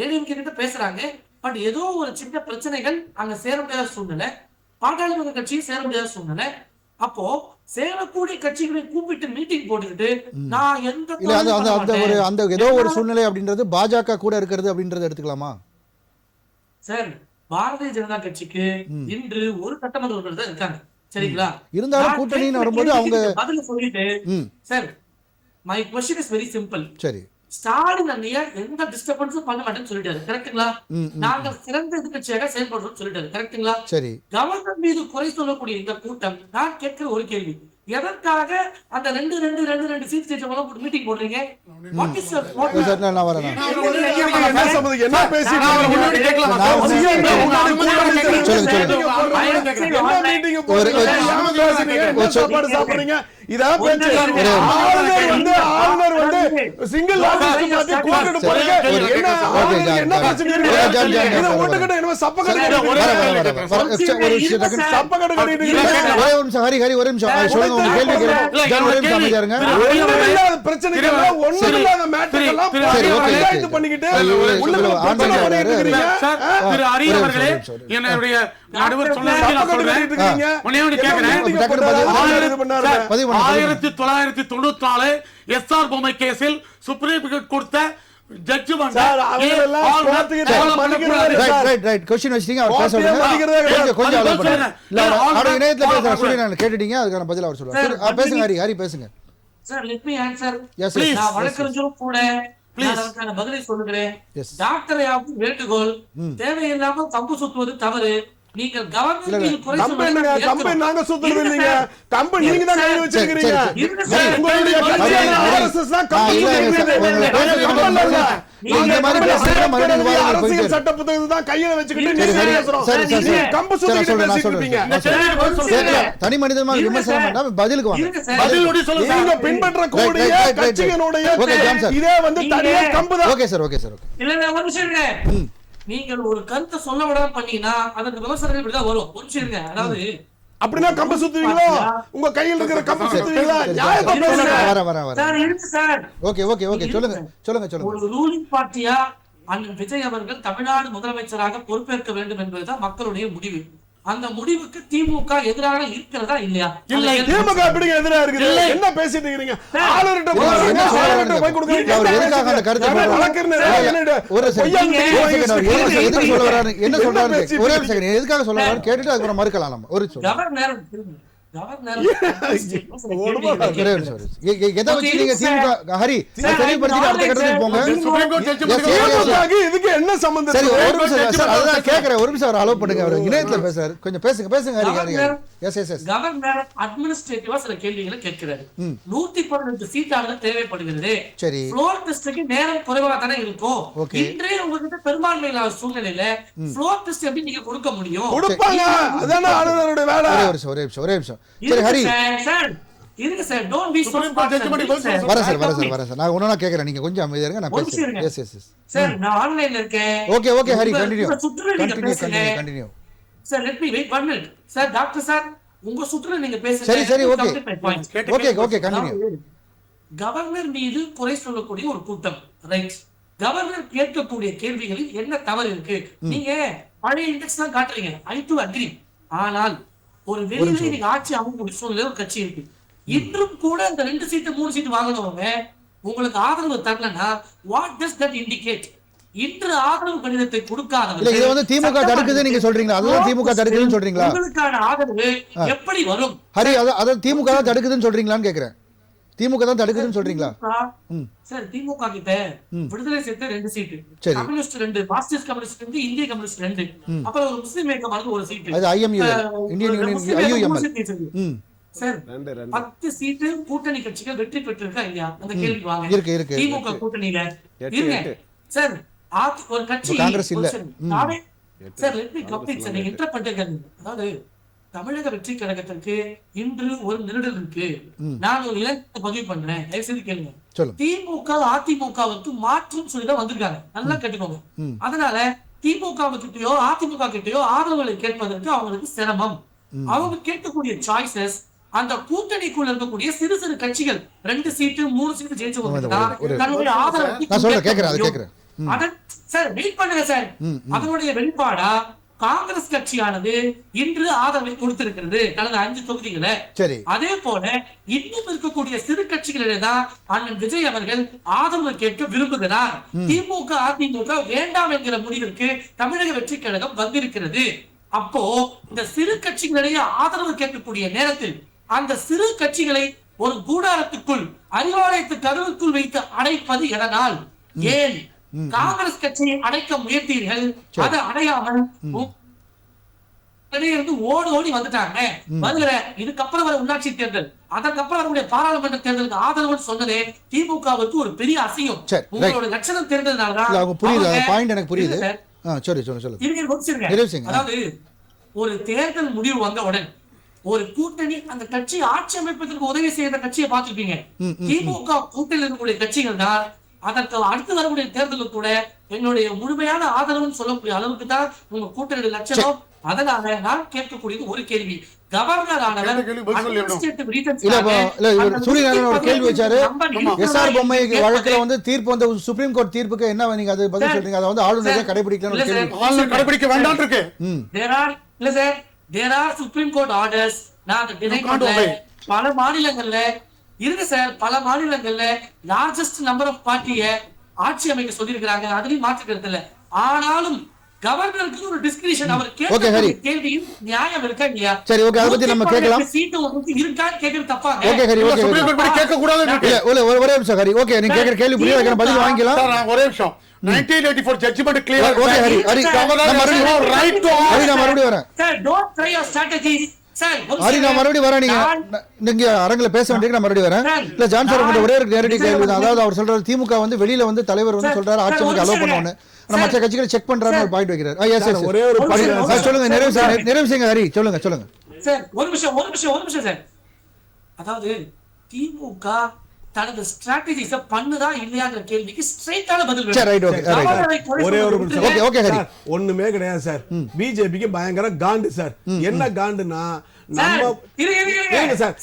ஏடிஎம்கே கிட்ட பேசுறாங்க. பட் ஏதோ ஒரு சின்ன பிரச்சனைகள், அங்க சேர முடியாத சூழ்நிலை, பாட்டாளி கட்சியும் சேர முடியாத சூழ்நிலை. அப்போ சேரக்கூடிய கட்சிகளை கூப்பிட்டு மீட்டிங் போட்டுக்கிட்டு நான் எந்த அந்த ஏதோ ஒரு சூழ்நிலை அப்படின்றது பாஜக கூட இருக்கிறது அப்படின்றத எடுத்துக்கலாமா சார்? பாரதிய ஜனதா கட்சிக்கு இன்று ஒரு சட்டமன்ற உறுப்பினர் தான் இருக்காங்க, சரிங்களா? இருந்தாலும் கூட்டணின்னு வரும்போது அவங்க பதில் சொல்லிட்டு sir, my question is very simple. சரி, ஸ்டாலின் அண்ணியா எந்த டிஸ்டர்பன்ஸும் பண்ண மாட்டேன்னு சொல்லிட்டாரு, கரெக்ட்டுங்களா? நாங்கள் சிறந்த எதிர்க்கட்சியாக செயல்படுறோம் சொல்லிட்டாரு, கரெக்ட்டுங்களா? சரி, கவர்னர் மீது குறை சொல்லக்கூடிய இந்த கூட்டம், நான் கேட்கிற ஒரு கேள்வி, எதற்காக அந்த ரெண்டு சீட் ஸ்டேஜ் மீட்டிங் போடுறீங்க? What is your motive? நான் வரேன். என்ன சம்பந்தம், என்ன பேசிட்டு சாப்பிடுறீங்க? இதான் பேச்சு. ஆளுநர் வந்து சிங்கிள் என்ன பிரச்சனை? ஹரி ஒரு நிமிஷம் சொல்லுங்க, உங்க கேள்வி கேளுங்க. திரு ஹரி அவர்களே, என்னுடைய நடுவர் சொன்னதை 1994 எஸ்ஆர் பொம்மை கேஸில் சுப்ரீம் கோர்ட் கொடுத்த ஜட்ஜ்மென்ட் கேட்டுட்டீங்க, அதுக்கான பதில் அவர் சொல்லுவார். பேசுங்க ஹரி, பேசுங்க. Sir, let me answer. நான் வழக்கறிஞரும் கூட, அதற்கான பதிலை சொல்லுகிறேன். டாக்டரையாவது வேண்டுகோள், தேவையில்லாம கம்பு சுத்துவது தவறு. நீங்கள் கவர்மெண்ட் மீது குறை சொல்லுங்க. கம்பெனி நாங்க சுத்துறது இல்லைங்க, கம்பெனி நீங்க தான் கையில வச்சிருக்கீங்க. உங்களுடைய கட்சியான ஆர்எஸ்எஸ் தான் கம்பெனி இந்த மாதிரி பேசுறத மறுபடியும் விவாதம் போயிட்டு அரசியல் சட்ட புத்தகத்தை தான் கையில வச்சிட்டு நீங்க கம்பு சுத்திட்டு பேசிட்டீங்க. தனி மனிதமா விமர்சனம் பண்ணாம பதிலுக்கு வாங்க. பதிலோட சொல்லுங்க. நீங்க பின்பற்றக்கூடிய கட்சியினுடைய இதே வந்து தனியா கம்பு தான். Okay sir. இல்ல ஒரு நிமிஷம், நீங்கள் ஒரு கருத்தை சொல்ல விடாம பண்ணீங்கன்னா அதற்கு விமர்சனங்கள் இப்படிதான் வரும். ஒரு நிமிஷம் இருங்க. அதாவது அப்படினா கம்பு சுத்துவீங்களோ? உங்க கையில இருக்கிற கம்பு சுத்துவீங்களா? நியாயமா வர சார், இருக்கு சார். ஓகே சொல்லுங்க. ஒரு ரூலிங் பார்ட்டியா அண்ணன் விஜய் அவர்கள் தமிழ்நாடு முதலமைச்சராக பொறுப்பேற்க வேண்டும் என்பதுதான் மக்களுடைய முடிவு. அந்த முடிவுக்கு திமுக எதிராக இருக்கிறதா இல்லையா? இல்லை, திமுக எப்படிங்க எதிராக இருக்குது? என்ன பேசிட்டு இருக்கீங்க? ஆளுநர்ட்ட போய் கொடுங்க. அவர் எதுக்காக அந்த கருத்தை எதுக்கு சொல்ல வராரு, என்ன சொல்றாரு, ஒரே ஒரு செகண்ட், எதுக்காக சொல்ல வராரு கேட்டுட்டு அதுக்கப்புறம் மறுக்கலாம். நம்ம ஒரு எதை வச்சு நீங்க திமுக ஹரி தெளிவுபடுத்தி அடுத்த கட்டத்துக்கு போங்க. இதுக்கு என்ன சம்பந்தம்? சரி, ஒரு நிமிஷம் அதான் கேக்குறேன். ஒரு நிமிஷம் அவர் அலோவ் பண்ணுங்க. அவர் இணையத்துல பேசுறாரு, கொஞ்சம் பேசுங்க ஹரி. கவர்னர் அட்மினிஸ்ட்ரேட்டிவா சில கேள்விகளை கேட்கிறாரு. 118 சீட்டாக தேவைப்படுகிறது. சரி, ஃப்ளோர் டெஸ்ட்க்கு நேரம் குறைவா தானே இருக்கும். இன்றே உங்ககிட்ட பெரும்பான்மை இல்லாத சூழ்நிலையில ஃப்ளோர் டெஸ்ட் எப்படி நீங்க கொடுக்க முடியும்? கொடுப்பாங்க, அதானே ஆளுநரோட வேலை. ஒரே நிமிஷம். சரி ஹரி, இருங்க sir, don't B so smart. வரேன் சார். நான் ஒண்ணா கேக்குறேன், நீங்க கொஞ்சம் அமைதியா இருங்க, நான் பேசுறேன். எஸ் சார், நான் ஆன்லைன்ல இருக்கேன். Okay Hari, continue. Sir, let me wait 1 minute. Sir, doctor sir, உங்க சுற்றுல நீங்க பேசுங்க. சரி, ஓகே கண்டினியூ. கவர்னர் மீது குறை சொல்லக்கூடிய ஒரு கூட்டம், ரைட்? கவர்னர் கேட்கக்கூடிய கேள்விகளில் என்ன தவறு இருக்கு? நீங்க பழைய இண்டெக்ஸ் தான் காட்டுறீங்க, ஐ டு அக்ரி. ஆனால் ஒரு வெளியில நீங்க ஆட்சி அமைக்கக்கூடிய சூழ்நிலை ஒரு கட்சி இருக்கு. இன்றும் கூட அந்த 2 சீட்டு 3 சீட்டு வாங்கினவங்க உங்களுக்கு ஆதரவு தரலன்னா வாட் டஸ் தட் இண்டிகேட்? இன்று ஆதரவு கடிதத்தை கொடுக்காதவர்கள் இது வந்து திமுக தடுக்குது நீங்க சொல்றீங்களா? அதுதான் திமுக தடுக்குதுன்னு சொல்றீங்களா? உங்களுக்கான ஆதரவு எப்படி வரும்? ஹரி, அத திமுக தான் தடுக்குதுன்னு சொல்றீங்களான்னு கேக்குறேன். திமுக தான் தடுக்குதுன்னு சொல்றீங்களா? சார், திமுக கிட்ட விடுதலை சேர்த்த 2 சீட்டு, கம்யூனிஸ்ட் 2, மார்க்சிஸ்ட் கம்யூனிஸ்ட் 2, இந்திய கம்யூனிஸ்ட் 2, அப்புறம் ஒரு முஸ்லிம் இயக்கமானது ஒரு சீட்டு, அது IMU, Indian union IUML. Sir, 10 சீட்டு கூட்டணி கட்சிகள் வெற்றி பெற்றிருக்கா இல்லையா? அந்த கேள்வி வாங்க. இருக்கு. திமுக கூட்டணியில இருங்க சார், ஒரு கட்சி காங்கிரஸ் இல்ல. Sir let me complete sir, நீங்க இன்டரப்ட் பண்ணிருக்கீங்க. அதாவது தமிழக வெற்றி கழகத்திற்கு இன்று ஒரு நெருடல் இருக்கு. நான் ஒரு இலக்கை பதிவு பண்றேன், தயவு செய்து கேளுங்க. திமுக அதிமுகவுக்கு மாற்றும் சொல்லிதான் வந்திருக்காங்க, நல்லா கேட்டுக்கோங்க. அதனால திமுக கிட்டயோ அதிமுக கிட்டயோ ஆதரவுகளை கேட்பதற்கு அவங்களுக்கு சிரமம். அவங்க கேட்கக்கூடிய சாய்ஸஸ் அந்த கூட்டணிக்குள்ள இருக்கக்கூடிய சிறு சிறு கட்சிகள் 2 சீட்டு 3 சீட்டு ஜெயிச்சு தன்னுடைய ஆதரவை சார் வெயிட் பண்ணுங்க சார். அதனுடைய வெளிப்பாடா காங்கிரஸ் கட்சியானது இன்று ஆதரவை கொடுத்திருக்கிறது கடந்த 5 தொகுதிகளை. அதே போல இன்னும் இருக்கக்கூடிய சிறு கட்சிகளில்தான் அண்ணன் விஜய் அவர்கள் ஆதரவு கேட்க விரும்புகிறார். திமுக அதிமுக வேண்டாம் என்கிற முடிவிற்கு தமிழக வெற்றி கழகம் வந்திருக்கிறது. அப்போ இந்த சிறு கட்சிகளிடையே ஆதரவு கேட்கக்கூடிய நேரத்தில் அந்த சிறு கட்சிகளை ஒரு கூடாரத்துக்குள் அறிவாலயத்து கதவுக்குள் வைத்து அடைப்பது எதனால்? ஏன் காங்கிரஸ் கட்சியை அடைக்க முயற்சிகள், அதை அடையாமல் ஓடி ஓடி வந்துட்டாங்க. வருகிற இதுக்கப்புறம் வர உள்ளாட்சி தேர்தல், அதற்கப்புறம் வரக்கூடிய பாராளுமன்ற தேர்தலுக்கு ஆதரவு சொன்னதே திமுகவுக்கு ஒரு பெரிய அசிங்கம். உங்களோட லட்சணம் தெரிந்ததுனாலதான். அதாவது ஒரு தேர்தல் முடிவு வந்தவுடன் ஒரு கூட்டணி அந்த கட்சி ஆட்சி அமைப்பதற்கு உதவி செய்த கட்சியை பார்த்திருப்பீங்க. திமுக கூட்டணியில் இருக்கக்கூடிய கட்சிகள் தான் அதற்கு அடுத்து வரக்கூடிய தேர்தலுக்கு கூட என்னுடைய முழுமையான ஆதரவுன்னு சொல்லக்கூடிய அளவுக்கு தான் உங்க கூட்டணி லட்சணம். அதனால நான் கேட்கக்கூடியது ஒரு கேள்வி. கவர்னர் ஆனவர் கேள்வி வச்சாரு, எஸ்ஆர் பொம்மை வழக்குல வந்து தீர்ப்பு வந்து சுப்ரீம் கோர்ட் தீர்ப்புக்கு என்ன நீங்க அது பதில் சொல்றீங்க? அதை வந்து ஆளுநர் கடைபிடிக்க வேண்டாம் இருக்கு. There are Supreme Court orders. பல மாநிலங்கள்ல இருக்கு சார், பல மாநிலங்கள்ல லார்ஜஸ்ட் நம்பர் ஆஃப் பார்ட்டிய ஆட்சி அமைக்க சொல்லியிருக்கிறாங்க, அதுலயும் மாற்றுக்கிறது இல்ல. ஆனாலும் கவர்னருக்கு ஒரு டிஸ்கிரிஷன், அவர் கேள்வியும் நியாயம் இருக்கா இல்லையா? சரி, ஓகே, அத பத்தி நம்ம கேட்கலாம். சீட்டு உங்களுக்கு இருக்கான்னு கேக்குறது தப்பாங்க. Okay Hari, okay supreme court படி கேட்க கூடாது. ஒரே நிமிஷம் ஹரி, ஓகே, நீங்க கேக்குற கேள்வி புரியல, நான் பதில் வாங்கிக்கலாம். ஒரே நிமிஷம். 1984 judgment clear. Okay Hari, Hari நான் மறுபடியும் வரேன். Sir, don't try your strategies. Hari நான் மறுபடியும் வரேன். நீங்க அரங்குல பேச வேண்டிய நான் மறுபடியும் வரேன். இல்ல ஜான் சார் உங்க ஒரே ஒரு நேரடி கேள்வி தான். அதாவது அவர் சொல்றாரு திமுக வந்து வெளியில வந்து தலைவர் வந்து சொல்றாரு ஆட்சி அமைக்க அலோவ் பண்ணுவாங்க, நம்ம மற்ற கட்சிகளை செக் பண்றாருன்னு ஒரு பாயிண்ட் வைக்கிறார். ஒரே ஒரு சொல்லுங்க, நிறைவு செய்யுங்க ஹரி, சொல்லுங்க சார். ஒரு நிமிஷம் சார். அதாவது திமுக தனது ஸ்ட்ராட்டஜிஸ பண்ணுதா இல்லையாங்கிற கேள்விக்கு ஸ்ட்ரைட்டான பதில் வேணும். ரைட், ஓகே, ஒரே ஒரு நிமிஷம். ஓகே ஓகே ஹரி, ஒண்ணுமே கிடையாது சார். பிஜேபிக்கு பயங்கர காண்டு சார். என்ன காண்டுனா நம்ம இருங்க சார்.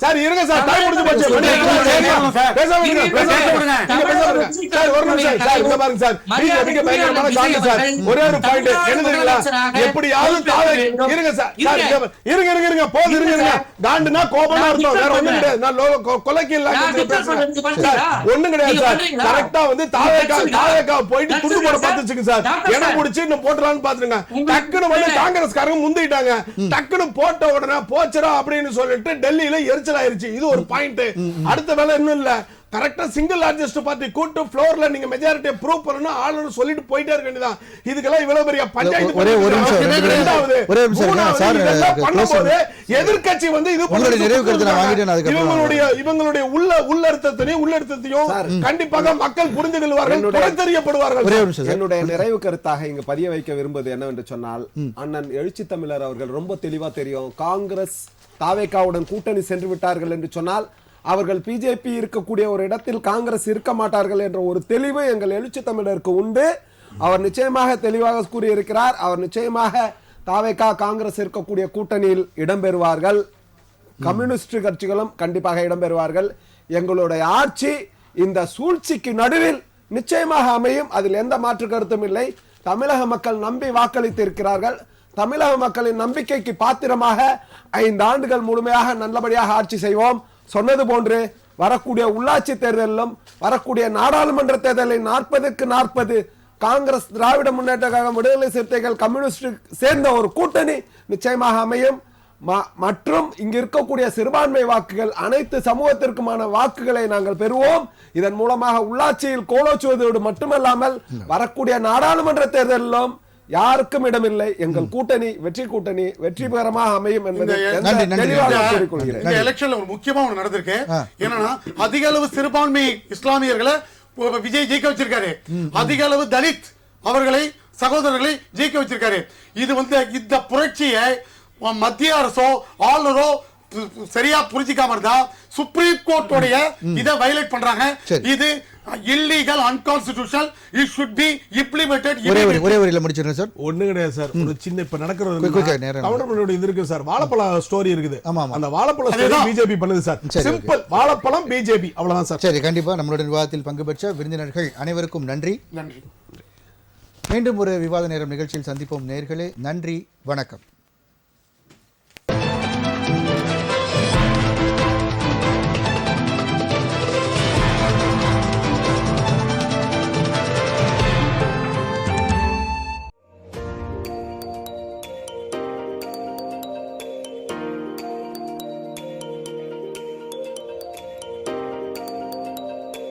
சார் இருங்க சார், டைம் முடிஞ்சு போச்சு. பேசாம இருங்க சார், ஒரு நிமிஷம் சார். இங்க பாருங்க சார், பிஜேபிக்கு பயங்கரமான காண்டு சார். ஒரே ஒரு பாயிண்ட் என்ன தெரியுங்களா? எப்படியாவது இருங்க சார், இருங்க போது, இருங்க. காண்டுனா கோபமா இருக்கும், வேற ஒண்ணும் கிடையாது. நான் கொலைக்கு இல்ல ஒண்ணும் கிடையாது சார். கரெக்டா வந்து தாவேகா போயிட்டு துண்டு போட பாத்துச்சுங்க சார். இடம் முடிச்சு இன்னும் போட்டுறான்னு பாத்துருங்க. டக்குனு வந்து காங்கிரஸ்காரங்க முந்திட்டாங்க. டக்குனு போட்ட உடனே போச்சுரா அப்படின்னு சொல்லிட்டு டெல்லியில எரிச்சல் ஆயிருச்சு. இது ஒரு பாயிண்ட். அடுத்த வேலை இன்னும் இல்ல, கரெக்ட்டா சிங்கிள் லார்ஜஸ்ட் பார்ட்டி கூட்டு ஃப்ளோர்ல நீங்க மெஜாரிட்டியை ப்ரூவ் பண்ணனும், ஆளுநர் சொல்லிட்டு போயிட்டே இருக்க வேண்டியதான். இதுக்கெல்லாம் இவ்வளவு பெரிய பஞ்சாயத்து. ஒரே ஒரு நிமிஷம் சார், பண்ணும்போது எதிர்க்கட்சி வந்து இது உங்களுடைய நிறைவு கருத்து நான் வாங்கிட்டேன். அதுக்கு இவங்களுடைய உள்ளர்த்தத்தையும் கண்டிப்பாக மக்கள் புரிந்து கொள்வார்கள், புறத்தெரியப்படுவார்கள். என்னுடைய நிறைவு கருத்தாக இங்கு பதிய வைக்க விரும்புவது என்னவென்று சொன்னால், அண்ணன் எழுச்சி தமிழர் அவர்கள் ரொம்ப தெளிவா தெரியும், காங்கிரஸ் தாவேகாவுடன் கூட்டணி சென்று விட்டார்கள் என்று சொன்னால் அவர்கள் பிஜேபி இருக்கக்கூடிய ஒரு இடத்தில் காங்கிரஸ் இருக்க மாட்டார்கள் என்ற ஒரு தெளிவு எங்கள் எழுச்சி தமிழருக்கு உண்டு. அவர் நிச்சயமாக தெளிவாக கூறியிருக்கிறார். அவர் நிச்சயமாக தாவேகா காங்கிரஸ் இருக்கக்கூடிய கூட்டணியில் இடம்பெறுவார்கள். கம்யூனிஸ்ட் கட்சிகளும் கண்டிப்பாக இடம்பெறுவார்கள். எங்களுடைய ஆட்சி இந்த சூழ்ச்சிக்கு நடுவில் நிச்சயமாக அமையும், அதில் எந்த மாற்று கருத்தும் இல்லை. தமிழக மக்கள் நம்பி வாக்களித்து இருக்கிறார்கள். தமிழக மக்களின் நம்பிக்கைக்கு பாத்திரமாக 5 ஆண்டுகள் முழுமையாக நல்லபடியாக ஆட்சி செய்வோம். சொன்னது போன்று வரக்கூடிய உள்ளாட்சி தேர்தலிலும் வரக்கூடிய நாடாளுமன்ற தேர்தலில் 40க்கு 40 காங்கிரஸ், திராவிட முன்னேற்ற கழகம், விடுதலை சிறுத்தைகள், கம்யூனிஸ்ட் சேர்ந்த ஒரு கூட்டணி நிச்சயமாக அமையும். மற்றும் இங்கு இருக்கக்கூடிய சிறுபான்மை வாக்குகள் அனைத்து சமூகத்திற்குமான வாக்குகளை நாங்கள் பெறுவோம். இதன் மூலமாக உள்ளாட்சியில் கோலோச்சுவதோடு மட்டுமல்லாமல் வரக்கூடிய நாடாளுமன்ற தேர்தலிலும் யாருக்கும் இடமில்லை. எங்கள் கூட்டணி வெற்றிகரமாக அமையும் என்பதை எலெக்ஷன்ல ஒரு முக்கியமா ஒன்று நடந்திருக்கு. என்னன்னா அதிக அளவு சிறுபான்மை இஸ்லாமியர்களை விஜய் ஜெயிக்க வச்சிருக்காரு. அதிக அளவு தலித் அவர்களை சகோதரர்களை ஜெயிக்க வச்சிருக்காரு. இது இந்த புரட்சியை மத்திய அரசோ ஆளுநரோ சரியா புரிஞ்சிக்காம இருந்தா சுப்ரீம் கோர்ட்டோடைய இதை வயலேட் பண்றாங்க. இது illegal unconstitutional. It should be implemented. ஒரே வரியில முடிச்சிடுறேன் சார். ஒண்ணு கிடையாது சார். ஒரு சின்ன இப்ப நடக்கிறது கவர்மெண்டோட இது இருக்கு சார். வாழைப்பழ ஸ்டோரி இருக்குது. அந்த வாழைப்பழ ஸ்டோரி பிஜேபி பண்ணுது சார். சிம்பிள் வாழைப்பழம் பிஜேபி அவ்வளவுதான் சார். சரி, கண்டிப்பா நம்மளுடைய விவாதத்தில் பங்கு பெற்ற விருந்தினர்கள் அனைவருக்கும் நன்றி. நன்றி. மீண்டும் ஒரு விவாத நேரம் நிகழ்ச்சியில் சந்திப்போம் நேயர்களே. நன்றி, வணக்கம்.